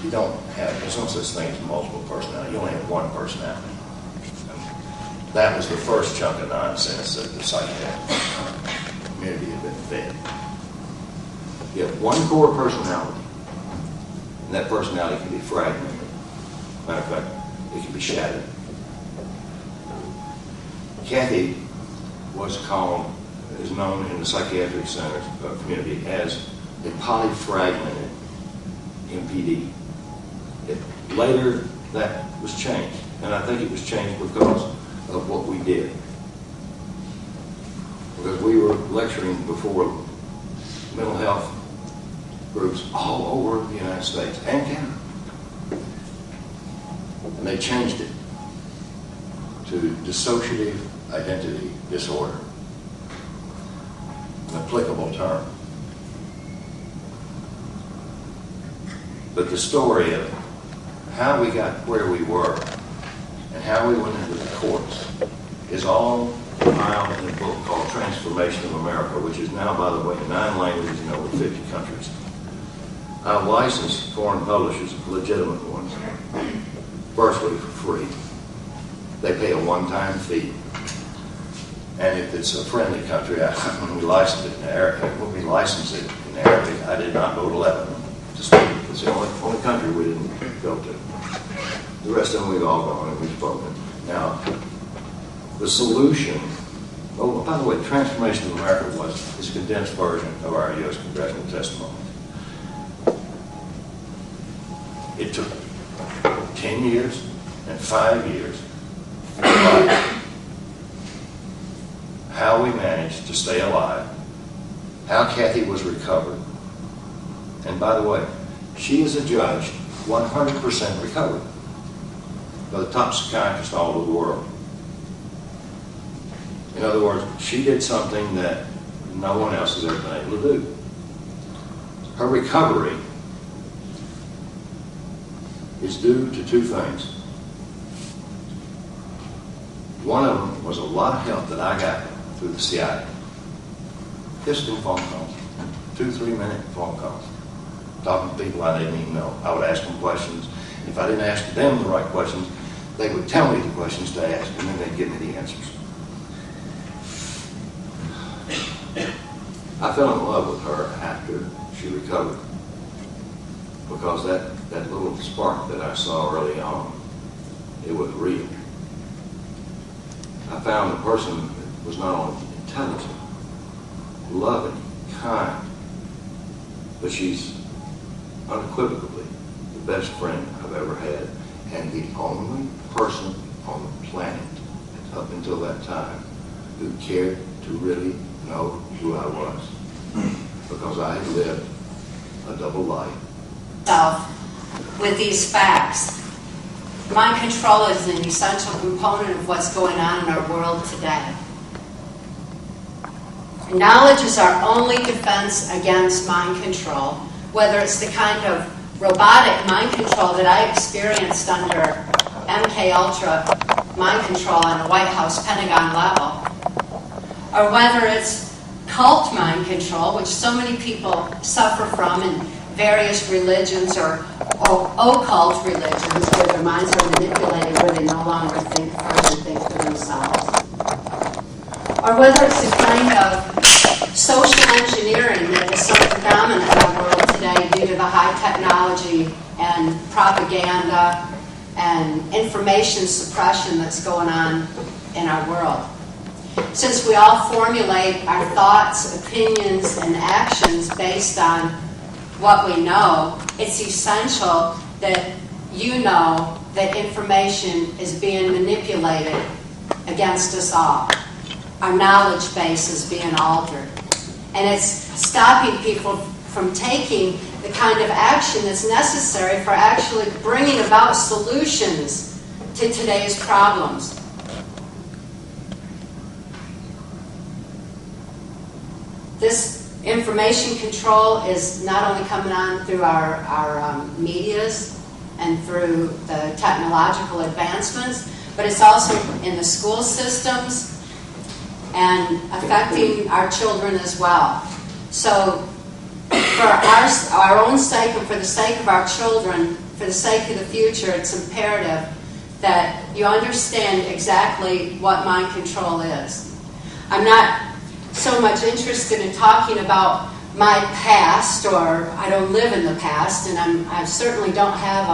There's no such thing as multiple personality. You only have one personality. That was the first chunk of nonsense that the psychiatric community had been fed. You have one core personality, and that personality can be fragmented. Matter of fact, it can be shattered. Cathy is known in the psychiatric center community as a polyfragmented MPD. Later, that was changed, and I think it was changed because of what we did. Because we were lecturing before mental health groups all over the United States and Canada. And they changed it to dissociative identity disorder, an applicable term. But the story of how we got where we were and how we went into the courts is all compiled in a book called Transformation of America, which is now, by the way, in 9 languages in over 50 countries. I've licensed foreign publishers, legitimate ones, virtually for free. They pay a one-time fee. And if it's a friendly country, when we license it in Arabic, I did not go to Lebanon. Just, it's the only country we didn't go to. The rest of them we've all gone and we've spoken. Now, the solution, oh, by the way, Transformation of America is a condensed version of our U.S. congressional testimony. It took 10 years and 5 years. How we managed to stay alive, how Cathy was recovered. And by the way, she is adjudged 100% recovered by the top psychiatrists all over the world. In other words, she did something that no one else has ever been able to do. Her recovery is due to two things. One of them was a lot of help that I got through the CIA. Just in phone calls, 2-3 minute phone calls, talking to people I didn't even know. I would ask them questions. If I didn't ask them the right questions, they would tell me the questions to ask, and then they'd give me the answers. I fell in love with her after she recovered, because that little spark that I saw early on, it was real. I found a person that was not only intelligent, loving, kind, but she's unequivocally the best friend I've ever had, and the only person on the planet up until that time who cared to really know who I was, because I had lived a double life. With these facts, mind control is an essential component of what's going on in our world today. Knowledge is our only defense against mind control, whether it's the kind of robotic mind control that I experienced under MK Ultra mind control on a White House Pentagon level, or whether it's cult mind control, which so many people suffer from in various religions or occult religions, where their minds are manipulated, where they no longer think for themselves. Or whether it's the kind of social engineering that is so predominant in our world today due to the high technology and propaganda and information suppression that's going on in our world. Since we all formulate our thoughts, opinions, and actions based on what we know, it's essential that you know that information is being manipulated against us all. Our knowledge base is being altered. And it's stopping people from taking the kind of action that's necessary for actually bringing about solutions to today's problems. This information control is not only coming on through our medias and through the technological advancements, but it's also in the school systems and affecting our children as well. So for our own sake and for the sake of our children, for the sake of the future, it's imperative that you understand exactly what mind control is. I'm not so much interested in talking about my past, or I don't live in the past, and I certainly don't have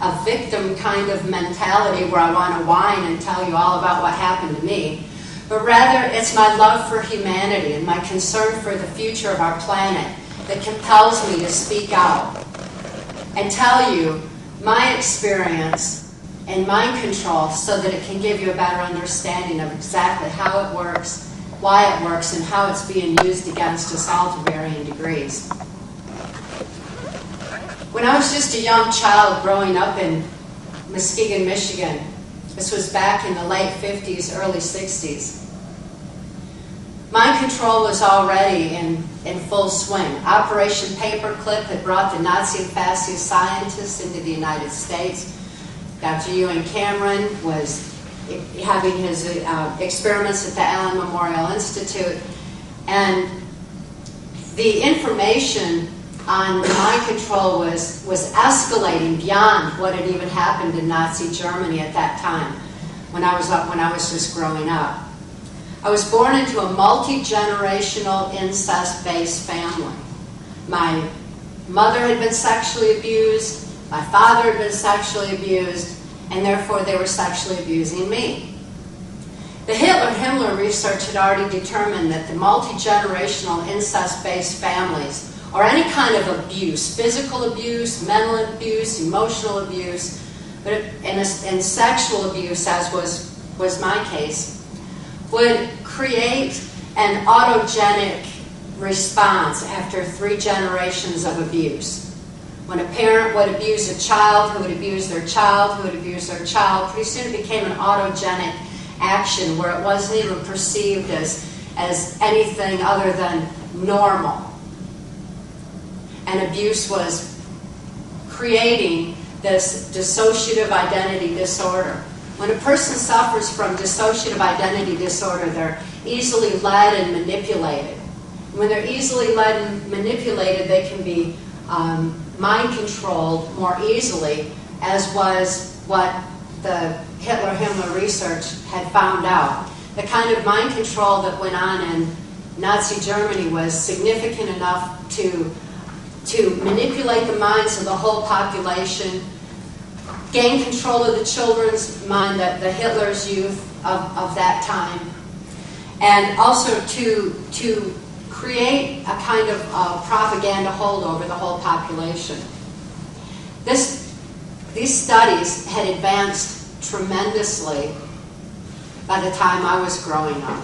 a victim kind of mentality where I want to whine and tell you all about what happened to me. But rather, it's my love for humanity and my concern for the future of our planet that compels me to speak out and tell you my experience and mind control so that it can give you a better understanding of exactly how it works, why it works, and how it's being used against us all to varying degrees. When I was just a young child growing up in Muskegon, Michigan, this was back in the late 50s, early 60s, mind control was already in full swing. Operation Paperclip had brought the Nazi and fascist scientists into the United States. Dr. Ewan Cameron was having his experiments at the Allen Memorial Institute. And the information on mind control was escalating beyond what had even happened in Nazi Germany at that time. when I was just growing up. I was born into a multi-generational incest-based family. My mother had been sexually abused, my father had been sexually abused, and therefore they were sexually abusing me. The Hitler-Himmler research had already determined that the multi-generational incest-based families, or any kind of abuse, physical abuse, mental abuse, emotional abuse, and sexual abuse, as was my case, would create an autogenic response after 3 generations of abuse. When a parent would abuse a child, who would abuse their child, who would abuse their child, pretty soon it became an autogenic action where it wasn't even perceived as anything other than normal. And abuse was creating this dissociative identity disorder. When a person suffers from dissociative identity disorder, they're easily led and manipulated. When they're easily led and manipulated, they can be mind-controlled more easily, as was what the Hitler-Himmler research had found out. The kind of mind control that went on in Nazi Germany was significant enough to manipulate the minds of the whole population, gain control of the children's mind, the Hitler's youth of that time, and also to create a kind of propaganda hold over the whole population. These studies had advanced tremendously by the time I was growing up.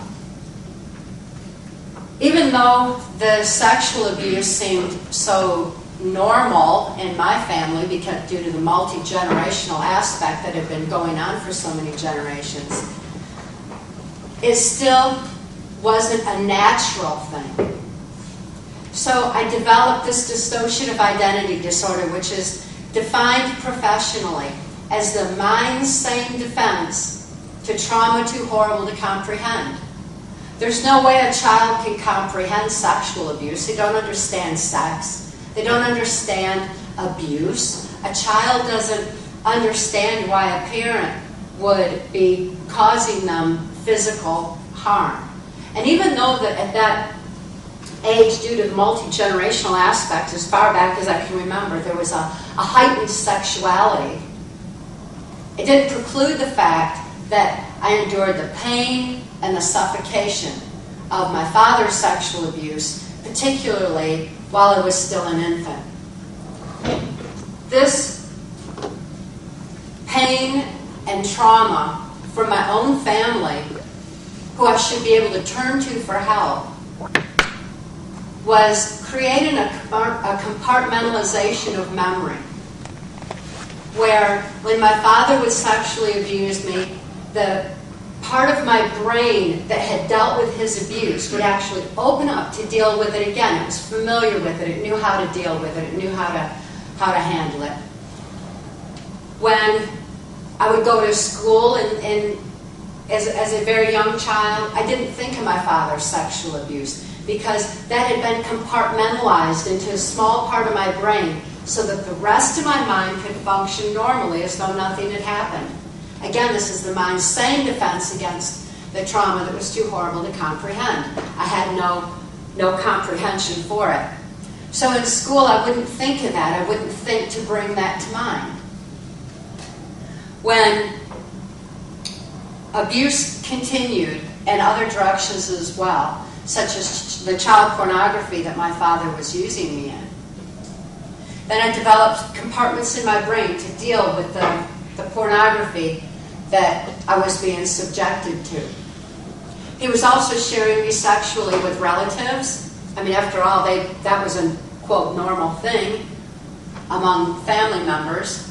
Even though the sexual abuse seemed so normal in my family because due to the multi-generational aspect that had been going on for so many generations, it still wasn't a natural thing. So I developed this dissociative identity disorder, which is defined professionally as the mind's sane defense to trauma too horrible to comprehend. There's no way a child can comprehend sexual abuse. They don't understand sex. They don't understand abuse. A child doesn't understand why a parent would be causing them physical harm. And even though that at that age, due to the multi-generational aspect, as far back as I can remember, there was a heightened sexuality, it didn't preclude the fact that I endured the pain and the suffocation of my father's sexual abuse, particularly while I was still an infant. This pain and trauma from my own family, who I should be able to turn to for help, was creating a compartmentalization of memory, where when my father would sexually abuse me, the part of my brain that had dealt with his abuse would actually open up to deal with it again. It was familiar with it. It knew how to deal with it. It knew how to handle it. When I would go to school and as a very young child, I didn't think of my father's sexual abuse because that had been compartmentalized into a small part of my brain so that the rest of my mind could function normally as though nothing had happened. Again, this is the mind's sane defense against the trauma that was too horrible to comprehend. I had no comprehension for it. So in school, I wouldn't think of that. I wouldn't think to bring that to mind. When abuse continued in other directions as well, such as the child pornography that my father was using me in, then I developed compartments in my brain to deal with the pornography that I was being subjected to. He was also sharing me sexually with relatives. I mean, after all, that was a, quote, normal thing among family members.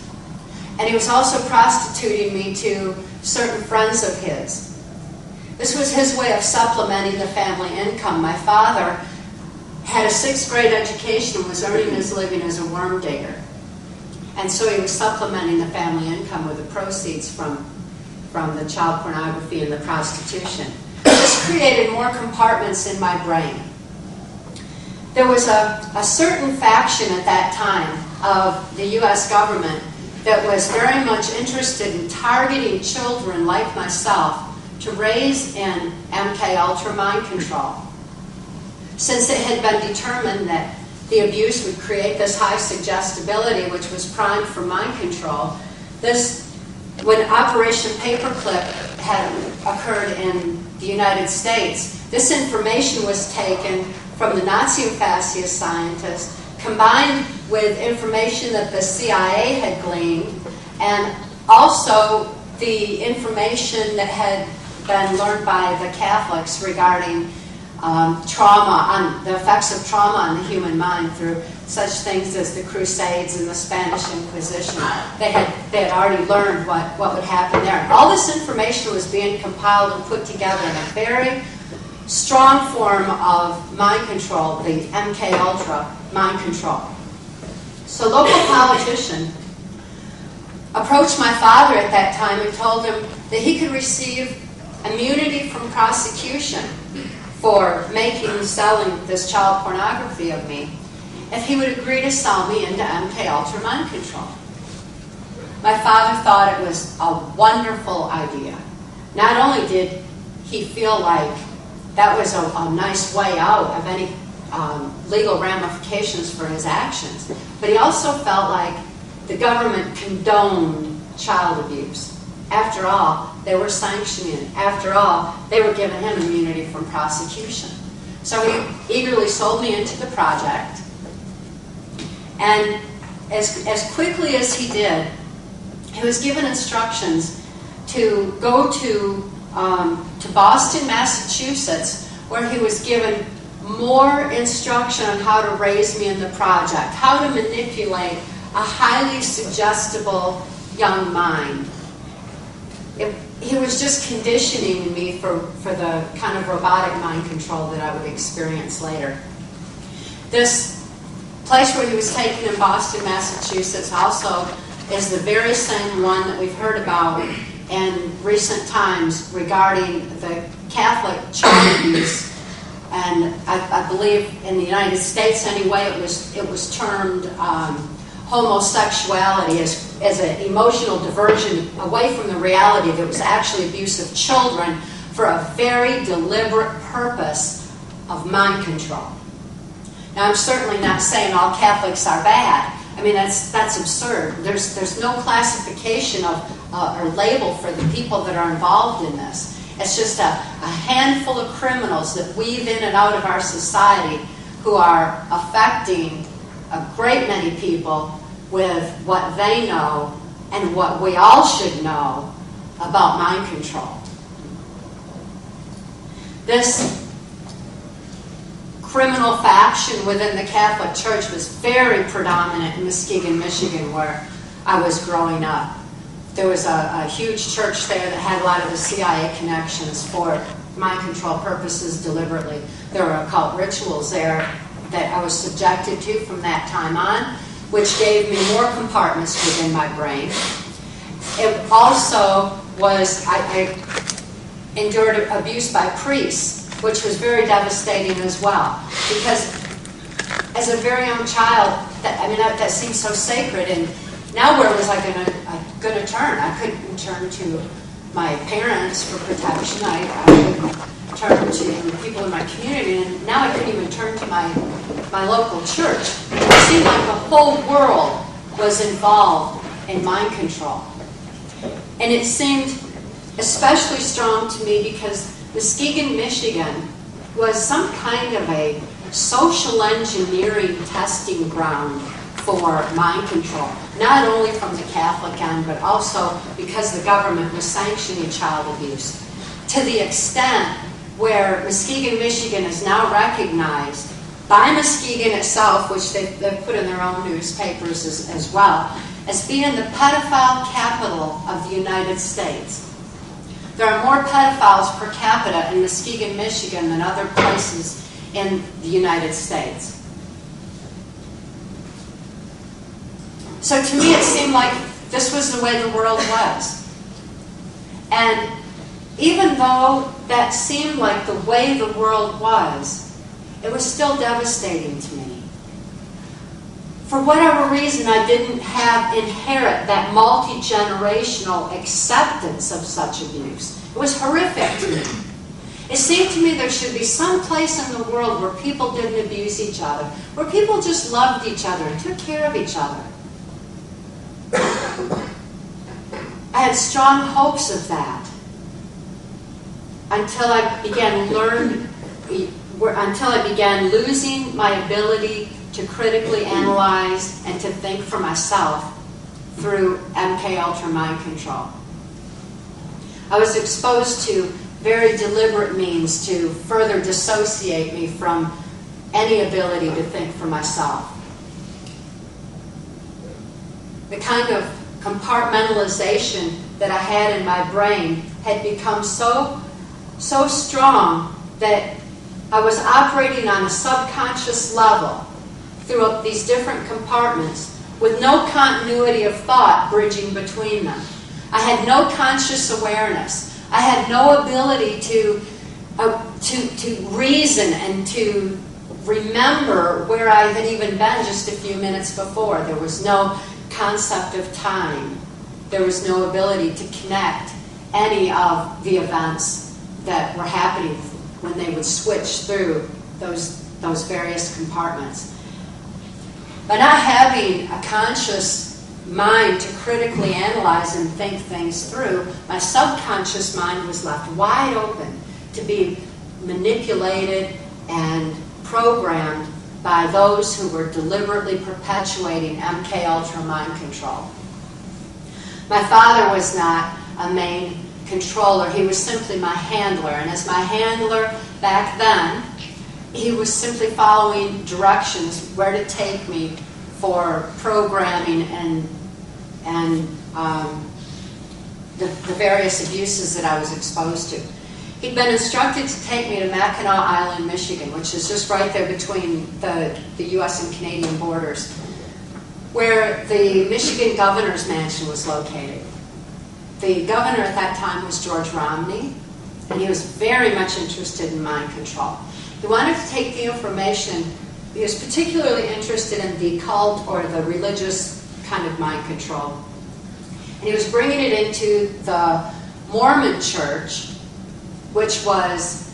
And he was also prostituting me to certain friends of his. This was his way of supplementing the family income. My father had a 6th grade education and was earning his living as a worm digger. And so he was supplementing the family income with the proceeds from the child pornography and the prostitution. This created more compartments in my brain. There was a certain faction at that time of the U.S. government that was very much interested in targeting children like myself to raise in MK-Ultra mind control. Since it had been determined that the abuse would create this high suggestibility, which was primed for mind control, when Operation Paperclip had occurred in the United States, this information was taken from the Nazi and fascist scientists, combined with information that the CIA had gleaned, and also the information that had been learned by the Catholics regarding trauma, the effects of trauma on the human mind through such things as the Crusades and the Spanish Inquisition. They had already learned what would happen there. And all this information was being compiled and put together in a very strong form of mind control, the MK-Ultra mind control. So a local politician approached my father at that time and told him that he could receive immunity from prosecution for making and selling this child pornography of me if he would agree to sell me into MK-Ultra mind control. My father thought it was a wonderful idea. Not only did he feel like that was a nice way out of any legal ramifications for his actions, but he also felt like the government condoned child abuse. After all, they were sanctioning it. After all, they were giving him immunity from prosecution. So he eagerly sold me into the project. And as quickly as he did, he was given instructions to go to Boston, Massachusetts, where he was given more instruction on how to raise me in the project, how to manipulate a highly suggestible young mind. He was just conditioning me for the kind of robotic mind control that I would experience later. This place where he was taken in Boston, Massachusetts also is the very same one that we've heard about in recent times regarding the Catholic child abuse. And I believe in the United States anyway, it was termed homosexuality as an emotional diversion away from the reality that it was actually abuse of children for a very deliberate purpose of mind control. Now, I'm certainly not saying all Catholics are bad. I mean, that's absurd. There's no classification or label for the people that are involved in this. It's just a handful of criminals that weave in and out of our society who are affecting a great many people with what they know and what we all should know about mind control. This criminal faction within the Catholic Church was very predominant in Muskegon, Michigan, where I was growing up. There was a huge church there that had a lot of the CIA connections for mind control purposes deliberately. There were occult rituals there that I was subjected to from that time on, which gave me more compartments within my brain. It also was, I endured abuse by priests, which was very devastating as well. Because as a very young child, that seemed so sacred, and now where was I going to turn? I couldn't turn to my parents for protection. I couldn't turn to people in my community, and now I couldn't even turn to my local church. It seemed like the whole world was involved in mind control. And it seemed especially strong to me because Muskegon, Michigan was some kind of a social engineering testing ground for mind control, not only from the Catholic end, but also because the government was sanctioning child abuse, to the extent where Muskegon, Michigan is now recognized by Muskegon itself, which they've put in their own newspapers as well, as being the pedophile capital of the United States. There are more pedophiles per capita in Muskegon, Michigan than other places in the United States. So to me it seemed like this was the way the world was. And even though that seemed like the way the world was, it was still devastating to me. for whatever reason, I didn't inherit that multi-generational acceptance of such abuse. It was horrific to me. It seemed to me there should be some place in the world where people didn't abuse each other, where people just loved each other and took care of each other. I had strong hopes of that until I began losing my ability to critically analyze and to think for myself through MKUltra mind control. I was exposed to very deliberate means to further dissociate me from any ability to think for myself. The kind of compartmentalization that I had in my brain had become so strong that I was operating on a subconscious level through these different compartments with no continuity of thought bridging between them. I had no conscious awareness. I had no ability to reason and to remember where I had even been just a few minutes before. There was no concept of time. There was no ability to connect any of the events that were happening when they would switch through those various compartments. By not having a conscious mind to critically analyze and think things through, my subconscious mind was left wide open to be manipulated and programmed by those who were deliberately perpetuating MKUltra mind control. My father was not a main controller. He was simply my handler. And as my handler back then, he was simply following directions where to take me for programming and the various abuses that I was exposed to. He'd been instructed to take me to Mackinac Island, Michigan, which is just right there between the U.S. and Canadian borders, where the Michigan governor's mansion was located. The governor at that time was George Romney, and he was very much interested in mind control. He wanted to take the information. He was particularly interested in the occult or the religious kind of mind control. And he was bringing it into the Mormon church, which was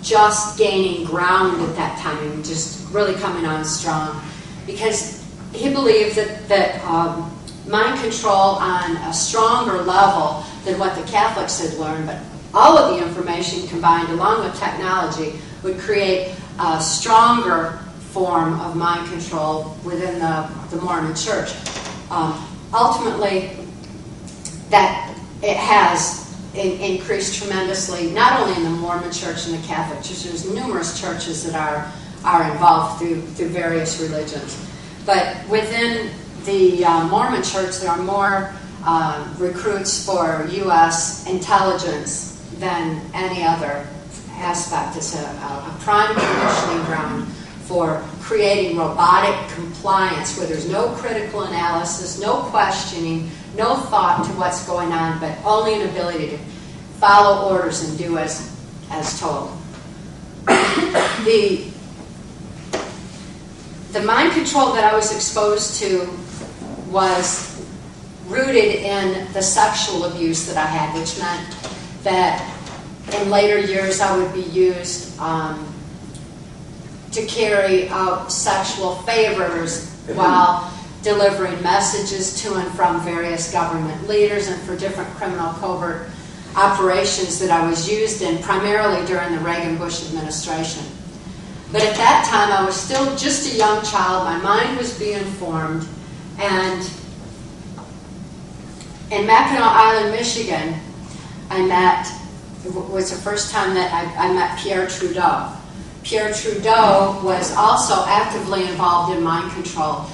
just gaining ground at that time and just really coming on strong. Because he believed that mind control on a stronger level than what the Catholics had learned, but all of the information combined along with technology would create a stronger form of mind control within the Mormon church. Ultimately, that it has increased tremendously, not only in the Mormon church and the Catholic church. There's numerous churches that are involved through various religions. But within the Mormon church, there are more recruits for U.S. intelligence than any other aspect. It's a prime conditioning ground for creating robotic compliance where there's no critical analysis, no questioning, no thought to what's going on, but only an ability to follow orders and do as told. The mind control that I was exposed to was rooted in the sexual abuse that I had, which meant that in later years I would be used to carry out sexual favors while delivering messages to and from various government leaders and for different criminal covert operations that I was used in, primarily during the Reagan-Bush administration. But at that time, I was still just a young child. My mind was being formed. And in Mackinac Island, Michigan, it was the first time that I met Pierre Trudeau. Pierre Trudeau was also actively involved in mind control.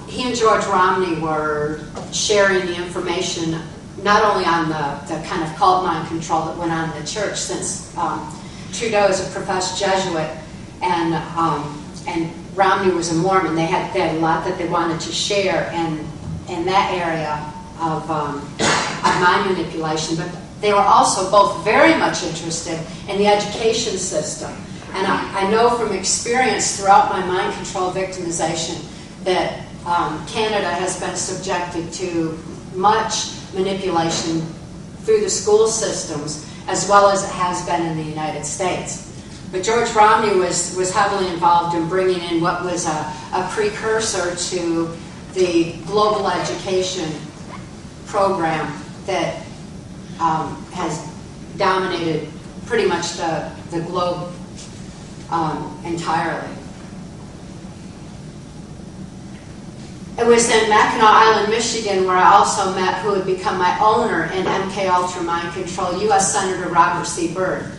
He and George Romney were sharing the information not only on the kind of cult mind control that went on in the church, since Trudeau is a professed Jesuit and Romney was a Mormon. They had a lot that they wanted to share in that area of mind manipulation, but they were also both very much interested in the education system. And I know from experience throughout my mind control victimization that Canada has been subjected to much manipulation through the school systems, as well as it has been in the United States. But George Romney was heavily involved in bringing in what was a precursor to the global education program that has dominated pretty much the globe entirely. It was in Mackinac Island, Michigan, where I also met who had become my owner in MK Ultra Mind Control, U.S. Senator Robert C. Byrd.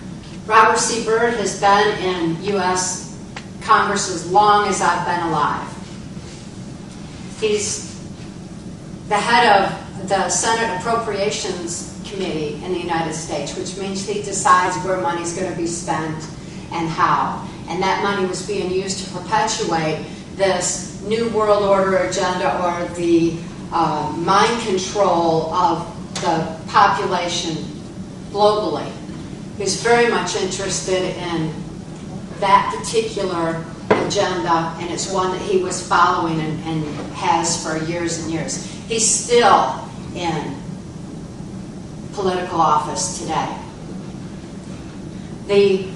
Robert C. Byrd has been in U.S. Congress as long as I've been alive. He's the head of the Senate Appropriations Committee in the United States, which means he decides where money's going to be spent and how. And that money was being used to perpetuate this New World Order agenda, or the mind control of the population globally. He's very much interested in that particular agenda, and it's one that he was following and has for years and years. He's still in political office today. The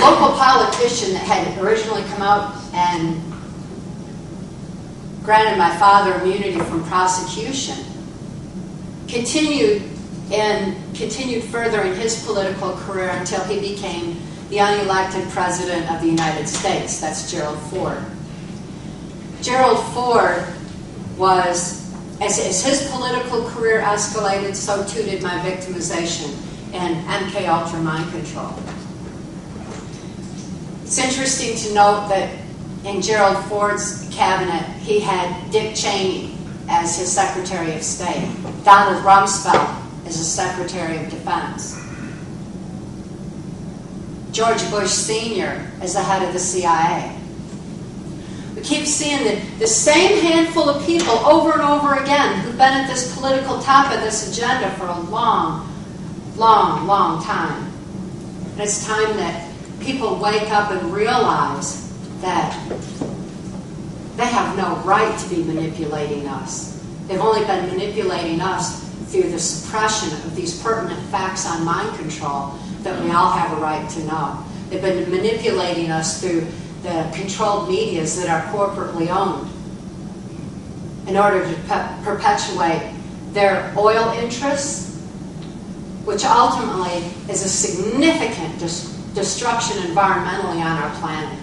local politician that had originally come out and granted my father immunity from prosecution continued further in his political career until he became the unelected president of the United States. That's Gerald Ford. Gerald Ford was, as his political career escalated, so too did my victimization in MK Ultra Mind Control. It's interesting to note that in Gerald Ford's cabinet, he had Dick Cheney as his Secretary of State, Donald Rumsfeld as his Secretary of Defense, George Bush Sr. as the head of the CIA. We keep seeing the same handful of people over and over again who've been at this political top of this agenda for a long, long, long time. And it's time that people wake up and realize that they have no right to be manipulating us. They've only been manipulating us through the suppression of these pertinent facts on mind control that we all have a right to know. They've been manipulating us through the controlled medias that are corporately owned in order to perpetuate their oil interests, which ultimately is a significant destruction environmentally on our planet.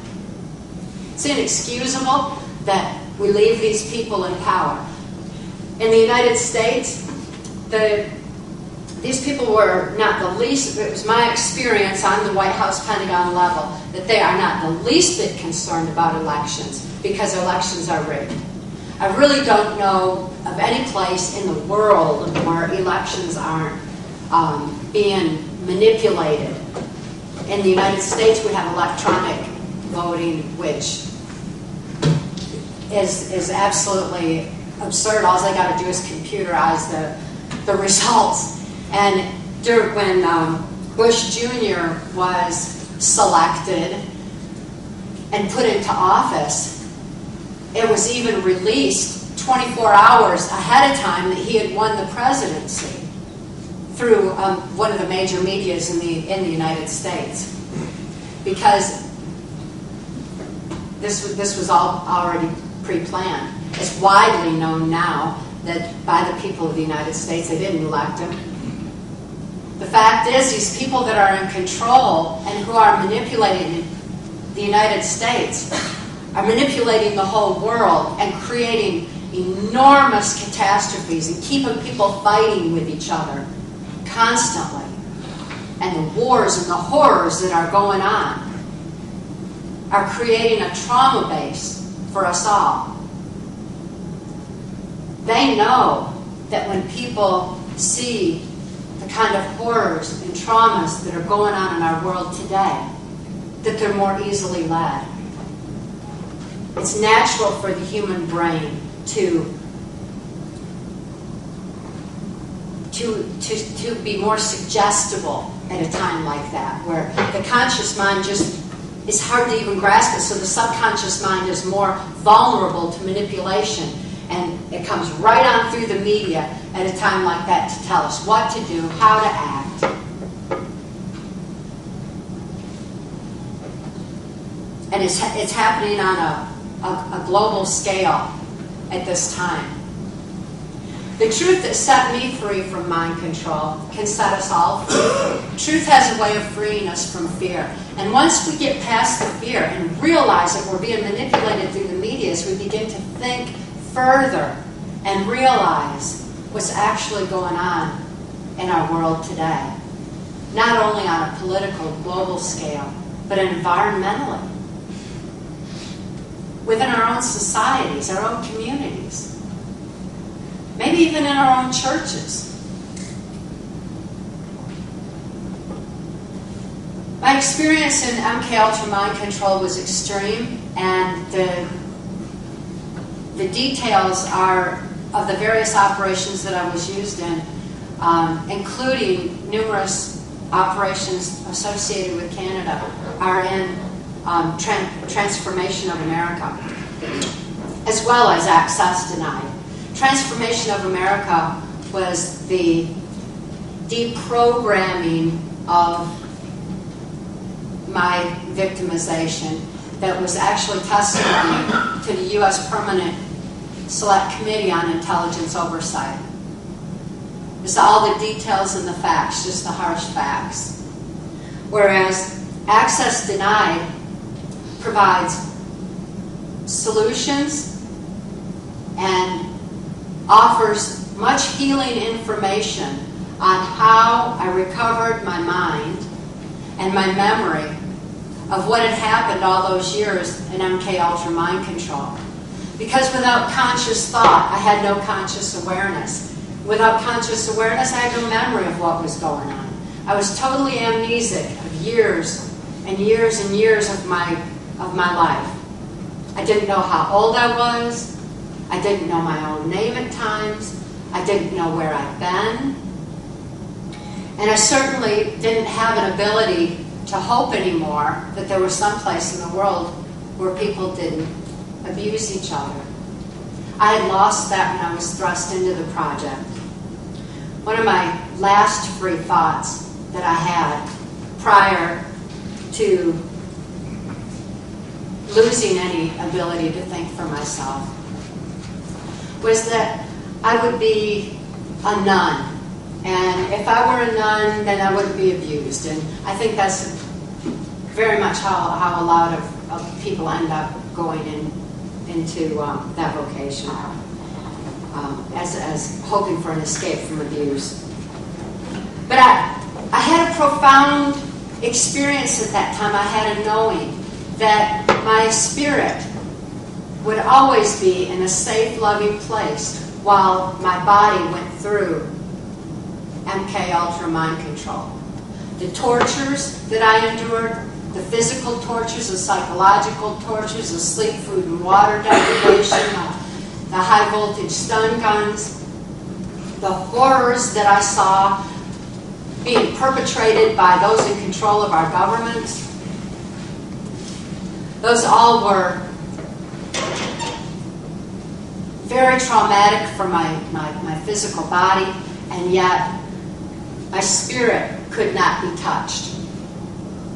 It's inexcusable that we leave these people in power. In the United States, these people were not the least, it was my experience on the White House Pentagon level, that they are not the least bit concerned about elections because elections are rigged. I really don't know of any place in the world where elections aren't being manipulated. In the United States, we have electronic voting, which is absolutely absurd. All they got to do is computerize the results. And when Bush Jr. was selected and put into office, it was even released 24 hours ahead of time that he had won the presidency through one of the major medias in the United States, because this was all already pre-planned. It's widely known now that by the people of the United States, they didn't elect him. The fact is, these people that are in control and who are manipulating the United States are manipulating the whole world and creating enormous catastrophes and keeping people fighting with each other constantly. And the wars and the horrors that are going on are creating a trauma base for us all. They know that when people see the kind of horrors and traumas that are going on in our world today, that they're more easily led. It's natural for the human brain to be more suggestible at a time like that, where the conscious mind just it's hard to even grasp it. So the subconscious mind is more vulnerable to manipulation. And it comes right on through the media at a time like that to tell us what to do, how to act. And it's happening on a global scale at this time. The truth that set me free from mind control can set us all free. Truth has a way of freeing us from fear. And once we get past the fear and realize that we're being manipulated through the media, as we begin to think further and realize what's actually going on in our world today. Not only on a political, global scale, but environmentally. Within our own societies, our own communities. Maybe even in our own churches. My experience in MK Ultra mind control was extreme, and the details are of the various operations that I was used in, including numerous operations associated with Canada, are in Transformation of America, as well as Access Denied. Transformation of America was the deprogramming of my victimization that was actually testimony to the U.S. Permanent Select Committee on Intelligence Oversight. It's all the details and the facts, just the harsh facts. Whereas Access Denied provides solutions and offers much healing information on how I recovered my mind and my memory of what had happened all those years in MK Ultra mind control. Because without conscious thought, I had no conscious awareness. Without conscious awareness, I had no memory of what was going on. I was totally amnesic of years and years and years of my life. I didn't know how old I was. I didn't know my own name at times. I didn't know where I'd been. And I certainly didn't have an ability to hope anymore that there was some place in the world where people didn't abuse each other. I had lost that when I was thrust into the project. One of my last free thoughts that I had prior to losing any ability to think for myself was that I would be a nun. And if I were a nun, then I wouldn't be abused. And I think that's very much how a lot of people end up going into that vocation, as hoping for an escape from abuse. But I had a profound experience at that time. I had a knowing that my spirit would always be in a safe, loving place while my body went through MK Ultra mind control. The tortures that I endured, the physical tortures, the psychological tortures, the sleep, food, and water deprivation, the high voltage stun guns, the horrors that I saw being perpetrated by those in control of our government. Those all were very traumatic for my physical body, and yet my spirit could not be touched.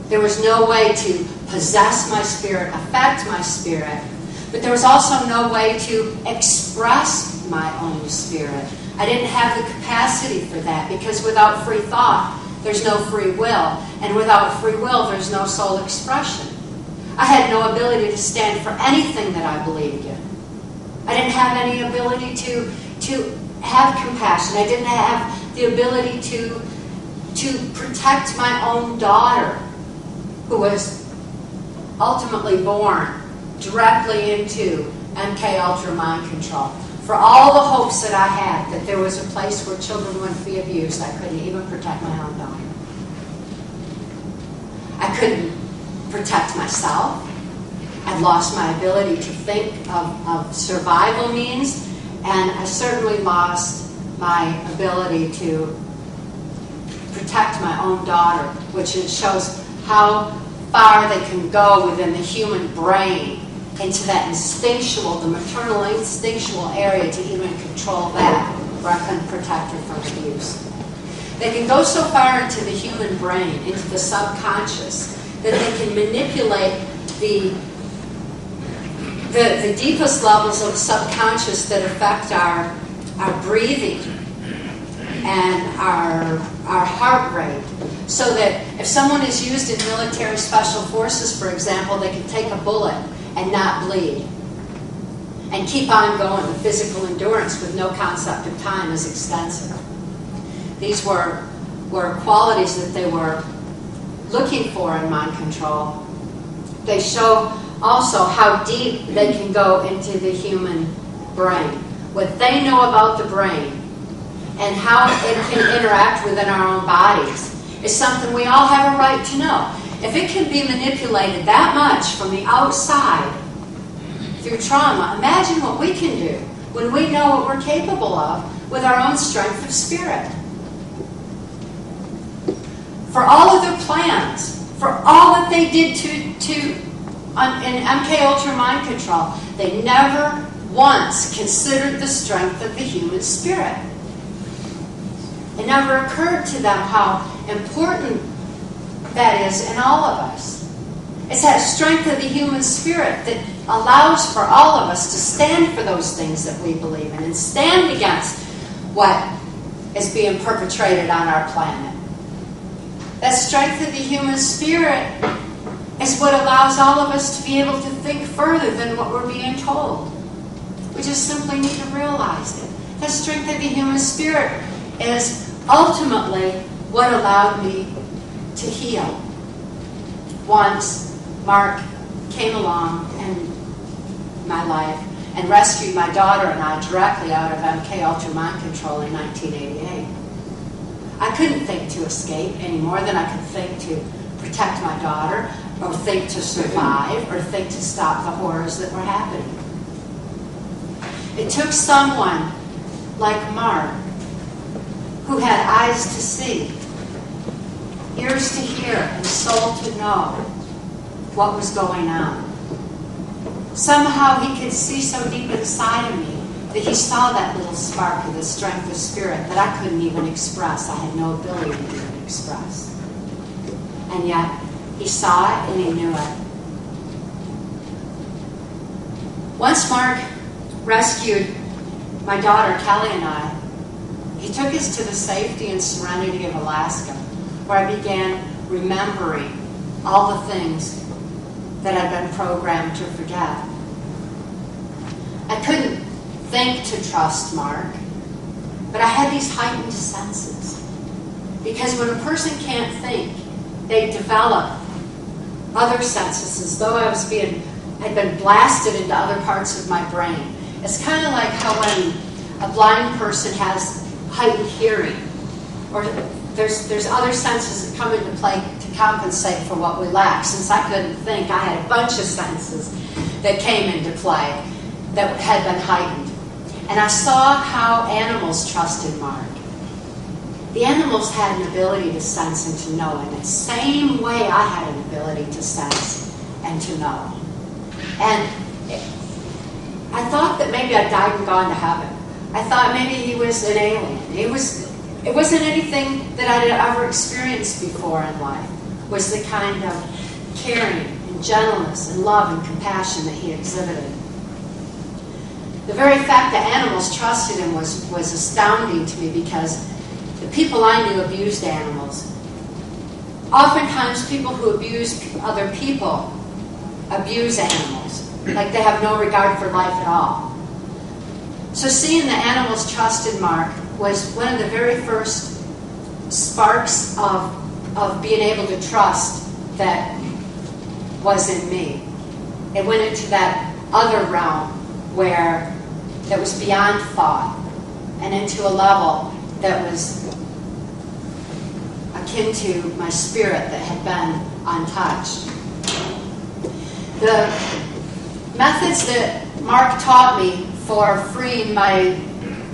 There was no way to possess my spirit, affect my spirit, but there was also no way to express my own spirit. I didn't have the capacity for that, because without free thought, there's no free will, and without free will, there's no soul expression. I had no ability to stand for anything that I believed in. I didn't have any ability to have compassion. I didn't have the ability to protect my own daughter, who was ultimately born directly into MK Ultra mind control. For all the hopes that I had that there was a place where children wouldn't be abused, I couldn't even protect my own daughter. I couldn't protect myself. I'd lost my ability to think of survival means, and I certainly lost my ability to protect my own daughter, which it shows how far they can go within the human brain into that instinctual, the maternal instinctual area to even control that, where I couldn't protect her from abuse. They can go so far into the human brain, into the subconscious, that they can manipulate the deepest levels of subconscious that affect our breathing and our heart rate. So that if someone is used in military special forces, for example, they can take a bullet and not bleed and keep on going. The physical endurance with no concept of time is extensive. These were qualities that they were looking for in mind control. They show also how deep they can go into the human brain. What they know about the brain and how it can interact within our own bodies is something we all have a right to know. If it can be manipulated that much from the outside through trauma, imagine what we can do when we know what we're capable of with our own strength of spirit. For all of their plans, for all that they did in MK Ultra mind control, they never once considered the strength of the human spirit. It never occurred to them how important that is in all of us. It's that strength of the human spirit that allows for all of us to stand for those things that we believe in and stand against what is being perpetrated on our planet. That strength of the human spirit is what allows all of us to be able to think further than what we're being told. We just simply need to realize it. The strength of the human spirit is ultimately what allowed me to heal. Once Mark came along in my life and rescued my daughter and I directly out of MK Ultra mind control in 1988. I couldn't think to escape any more than I could think to protect my daughter, or think to survive, or think to stop the horrors that were happening. It took someone like Mark, who had eyes to see, ears to hear, and soul to know what was going on. Somehow he could see so deep inside of me that he saw that little spark of the strength of spirit that I couldn't even express. I had no ability to even express. And yet, he saw it and he knew it. Once Mark rescued my daughter, Kelly, and I, he took us to the safety and serenity of Alaska, where I began remembering all the things that I'd been programmed to forget. I couldn't think to trust Mark, but I had these heightened senses. Because when a person can't think, they develop other senses, as though I'd been blasted into other parts of my brain. It's kind of like how when a blind person has heightened hearing, or there's other senses that come into play to compensate for what we lack. Since I couldn't think, I had a bunch of senses that came into play that had been heightened. And I saw how animals trusted Mark. The animals had an ability to sense and to know in the same way I had an ability to sense and to know. And I thought that maybe I'd died and gone to heaven. I thought maybe he was an alien. It wasn't anything that I'd ever experienced before in life. It was the kind of caring and gentleness and love and compassion that he exhibited. The very fact that animals trusted him was astounding to me, because the people I knew abused animals. Oftentimes people who abuse other people abuse animals, like they have no regard for life at all. So seeing the animals trusted Mark was one of the very first sparks of being able to trust that was in me. It went into that other realm that was beyond thought, and into a level that was akin to my spirit that had been untouched. The methods that Mark taught me for freeing my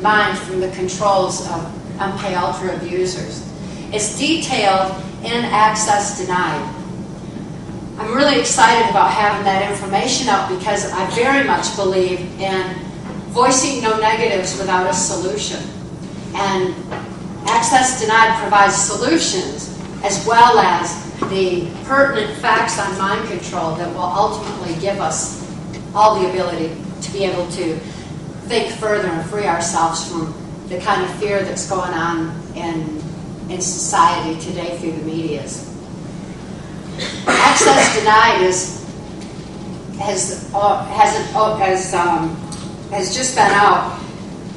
mind from the controls of MK Ultra abusers is detailed in Access Denied. I'm really excited about having that information out because I very much believe in voicing no negatives without a solution. And Access Denied provides solutions as well as the pertinent facts on mind control that will ultimately give us all the ability to be able to think further and free ourselves from the kind of fear that's going on in society today through the medias. Access Denied has just been out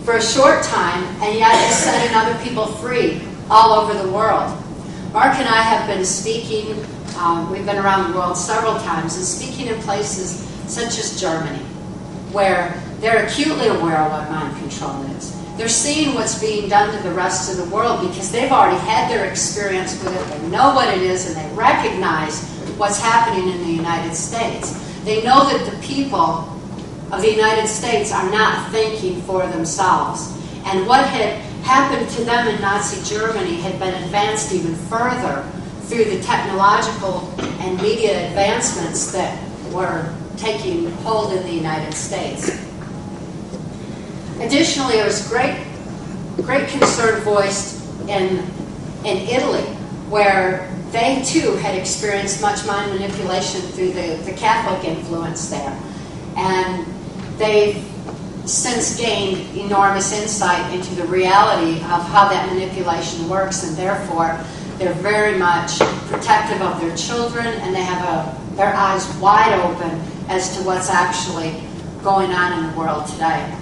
for a short time, and yet it's setting other people free all over the world. Mark and I have been speaking, we've been around the world several times, and speaking in places such as Germany, where they're acutely aware of what mind control is. They're seeing what's being done to the rest of the world because they've already had their experience with it, they know what it is, and they recognize what's happening in the United States. They know that the people of the United States are not thinking for themselves. And what had happened to them in Nazi Germany had been advanced even further through the technological and media advancements that were taking hold in the United States. Additionally, there was great concern voiced in Italy, where they too had experienced much mind manipulation through the Catholic influence there. And they've since gained enormous insight into the reality of how that manipulation works, and therefore they're very much protective of their children, and they have their eyes wide open as to what's actually going on in the world today.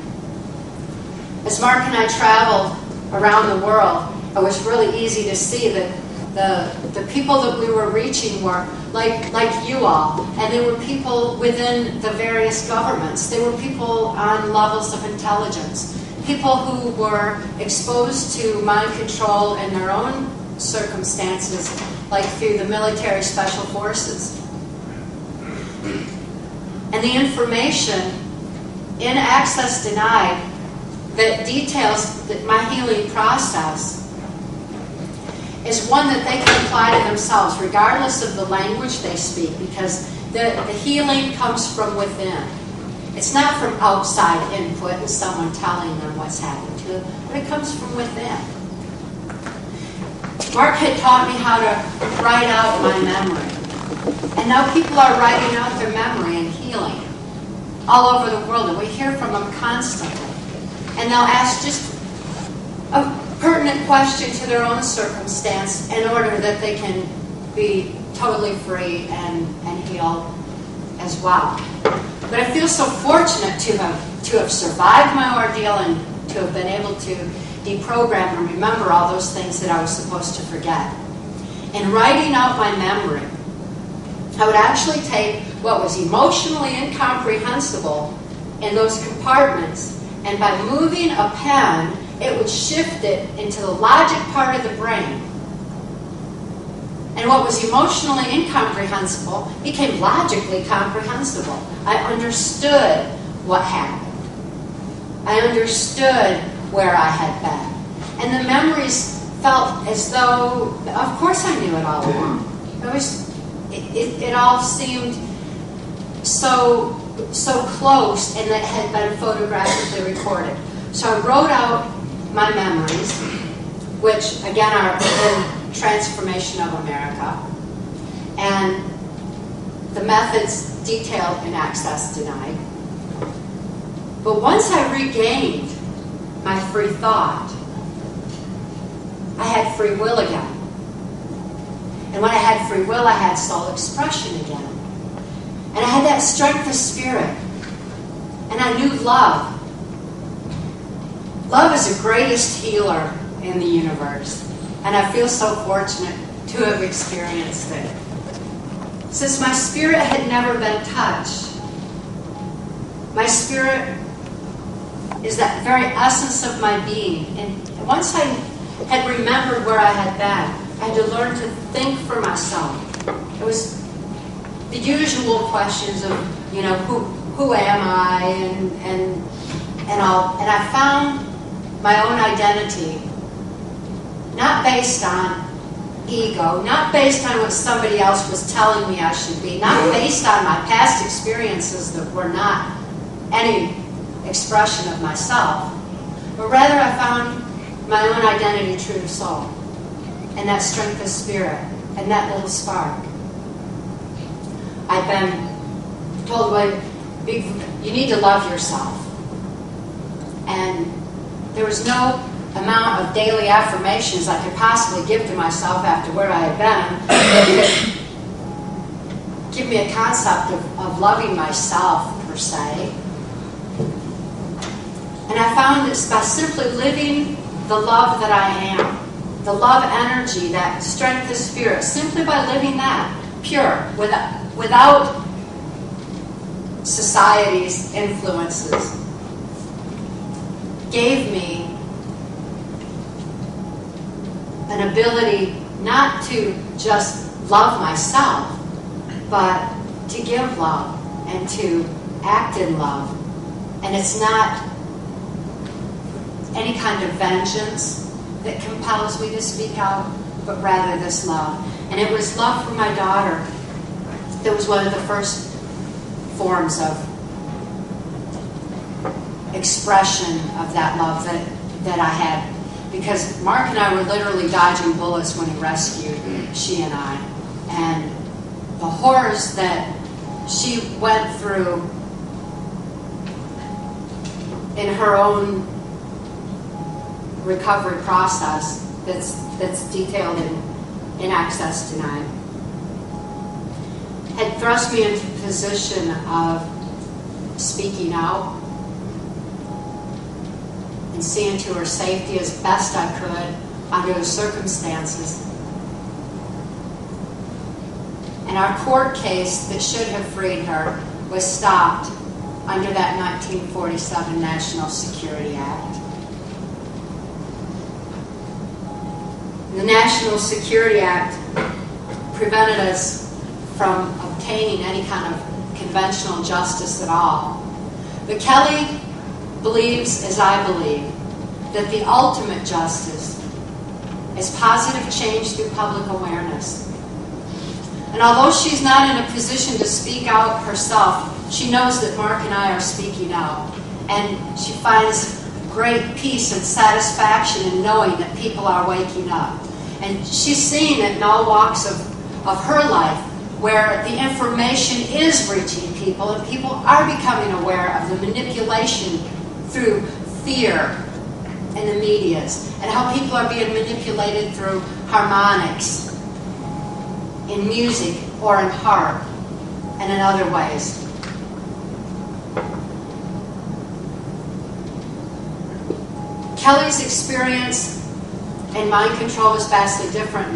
As Mark and I traveled around the world, it was really easy to see that the people that we were reaching were like you all, and they were people within the various governments. They were people on levels of intelligence, people who were exposed to mind control in their own circumstances, like through the military special forces. And the information in Access Denied that details my healing process is one that they can apply to themselves regardless of the language they speak, because the healing comes from within. It's not from outside input and someone telling them what's happened to them, but it comes from within. Mark had taught me how to write out my memory. And now people are writing out their memory and healing all over the world, and we hear from them constantly. And they'll ask just a pertinent question to their own circumstance in order that they can be totally free and heal as well. But I feel so fortunate to have survived my ordeal and to have been able to deprogram and remember all those things that I was supposed to forget. In writing out my memory, I would actually take what was emotionally incomprehensible in those compartments, and by moving a pen, it would shift it into the logic part of the brain. And what was emotionally incomprehensible became logically comprehensible. I understood what happened. I understood where I had been. And the memories felt as though, of course I knew it all along. It all seemed so close, and it had been photographically recorded. So I wrote out my memories, which again are in Transformation of America, and the methods detailed in Access Denied. But once I regained my free thought, I had free will again. And when I had free will, I had soul expression again. And I had that strength of spirit. And I knew love. Love is the greatest healer in the universe. And I feel so fortunate to have experienced it. Since my spirit had never been touched, my spirit is that very essence of my being. And once I had remembered where I had been, I had to learn to think for myself. It was the usual questions of, who am I, and all. And I found my own identity, not based on ego, not based on what somebody else was telling me I should be, not based on my past experiences that were not any expression of myself, but rather I found my own identity, true to soul, and that strength of spirit, and that little spark. I've been told, well, you need to love yourself. And there was no amount of daily affirmations I could possibly give to myself after where I had been that could give me a concept of loving myself, per se. And I found this by simply living the love that I am, the love energy, that strength of spirit, simply by living that, pure, without society's influences, gave me an ability not to just love myself, but to give love and to act in love. And it's not any kind of vengeance that compels me to speak out, but rather this love. And it was love for my daughter that was one of the first forms of expression of that love that I had. Because Mark and I were literally dodging bullets when he rescued she and I. And the horrors that she went through in her own recovery process that's detailed in Access Denied had thrust me into a position of speaking out and seeing to her safety as best I could under the circumstances. And our court case that should have freed her was stopped under that 1947 National Security Act. The National Security Act prevented us from obtaining any kind of conventional justice at all. But Kelly believes, as I believe, that the ultimate justice is positive change through public awareness. And although she's not in a position to speak out herself, she knows that Mark and I are speaking out. And she finds great peace and satisfaction in knowing that people are waking up. And she's seeing it in all walks of her life, where the information is reaching people and people are becoming aware of the manipulation through fear in the medias, and how people are being manipulated through harmonics, in music or in harp, and in other ways. Kelly's experience in mind control was vastly different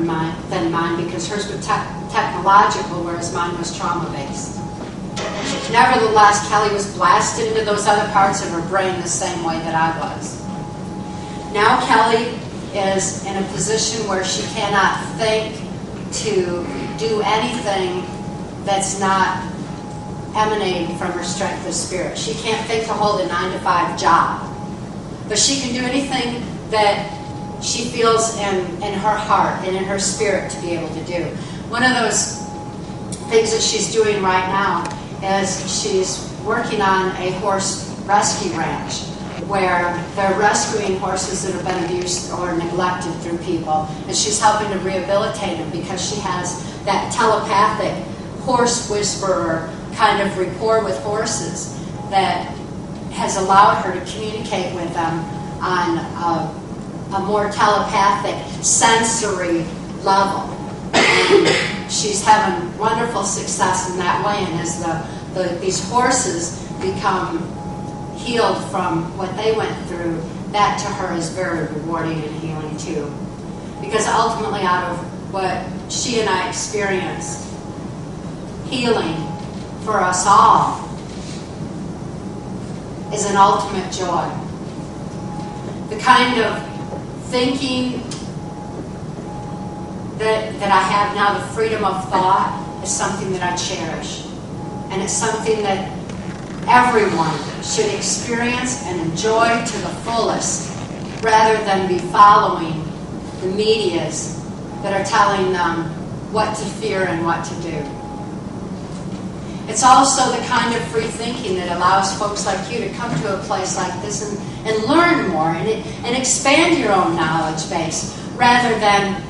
than mine because hers was technological, whereas mine was trauma-based. Nevertheless, Kelly was blasted into those other parts of her brain the same way that I was. Now Kelly is in a position where she cannot think to do anything that's not emanating from her strength of spirit. She can't think to hold a 9-to-5 job, but she can do anything that she feels in her heart and in her spirit to be able to do. One of those things that she's doing right now is she's working on a horse rescue ranch where they're rescuing horses that have been abused or neglected through people, and she's helping to rehabilitate them because she has that telepathic horse whisperer kind of rapport with horses that has allowed her to communicate with them on a more telepathic, sensory level. And she's having wonderful success in that way, and as these horses become healed from what they went through, that to her is very rewarding and healing too. Because ultimately out of what she and I experienced, healing for us all is an ultimate joy. The kind of thinking that I have now, the freedom of thought, is something that I cherish. And it's something that everyone should experience and enjoy to the fullest, rather than be following the media's that are telling them what to fear and what to do. It's also the kind of free thinking that allows folks like you to come to a place like this and learn more and expand your own knowledge base rather than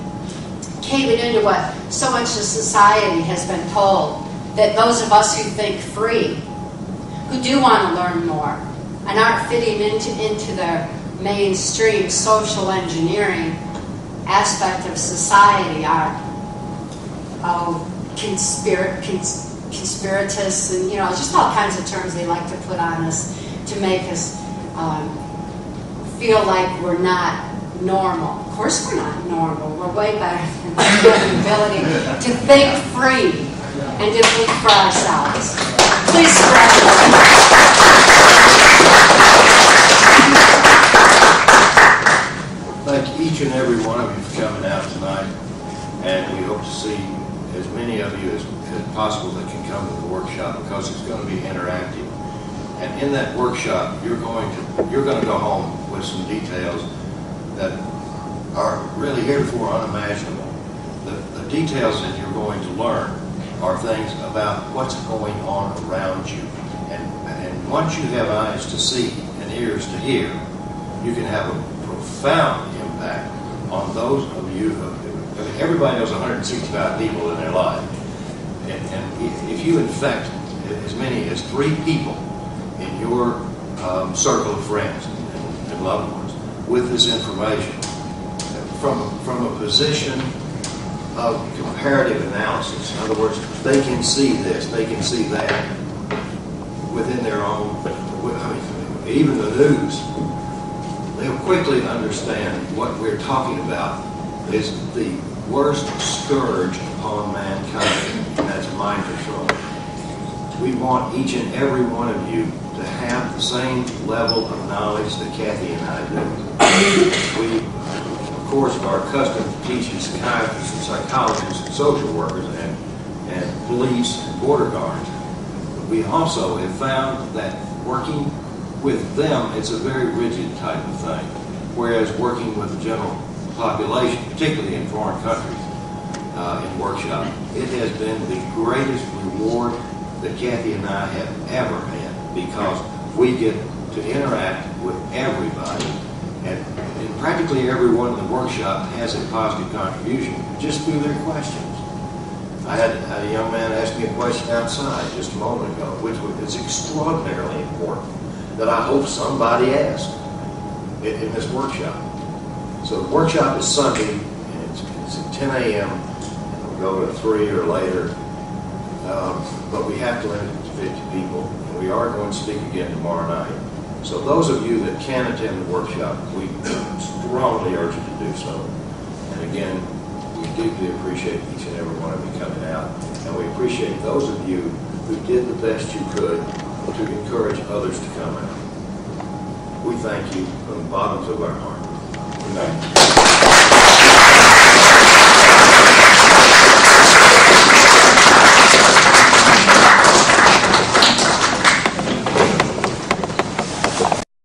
caving into what so much of society has been told, that those of us who think free, who do want to learn more and aren't fitting into the mainstream social engineering aspect of society are conspiratists and, just all kinds of terms they like to put on us to make us feel like we're not normal. Of course we're not normal. We're way better than that. We have the ability to think free and to think for ourselves. Please spread it. Thank each and every one of you for coming out tonight, and we hope to see as many of you as possible that can come to the workshop, because it's going to be interactive. And in that workshop, you're going to go home with some details that are really heretofore unimaginable. The details that you're going to learn are things about what's going on around you. And once you have eyes to see and ears to hear, you can have a profound impact on those of you. Everybody knows 165 people in their life. And if you infect as many as 3 people in your circle of friends and loved ones with this information, from a position of comparative analysis, in other words, they can see this, they can see that within their own, even the news, they'll quickly understand what we're talking about is the worst scourge upon mankind, and that's mind control. We want each and every one of you to have the same level of knowledge that Cathy and I do. We, of course, are accustomed to teaching psychiatrists and psychologists and social workers and police and border guards. But we also have found that working with them, it's a very rigid type of thing, whereas working with the general population, particularly in foreign countries, in workshop, it has been the greatest reward that Cathy and I have ever had, because we get to interact with everybody, and practically everyone in the workshop has a positive contribution just through their questions. I had a young man ask me a question outside just a moment ago, which is extraordinarily important, that I hope somebody asked in this workshop. So the workshop is Sunday, and it's at 10 a.m., and we'll go to 3 or later, but we have to limit it to 50 people, and we are going to speak again tomorrow night. So those of you that can attend the workshop, we strongly urge you to do so. And again, we deeply appreciate each and every one of you coming out, and we appreciate those of you who did the best you could to encourage others to come out. We thank you from the bottoms of our heart. Good night.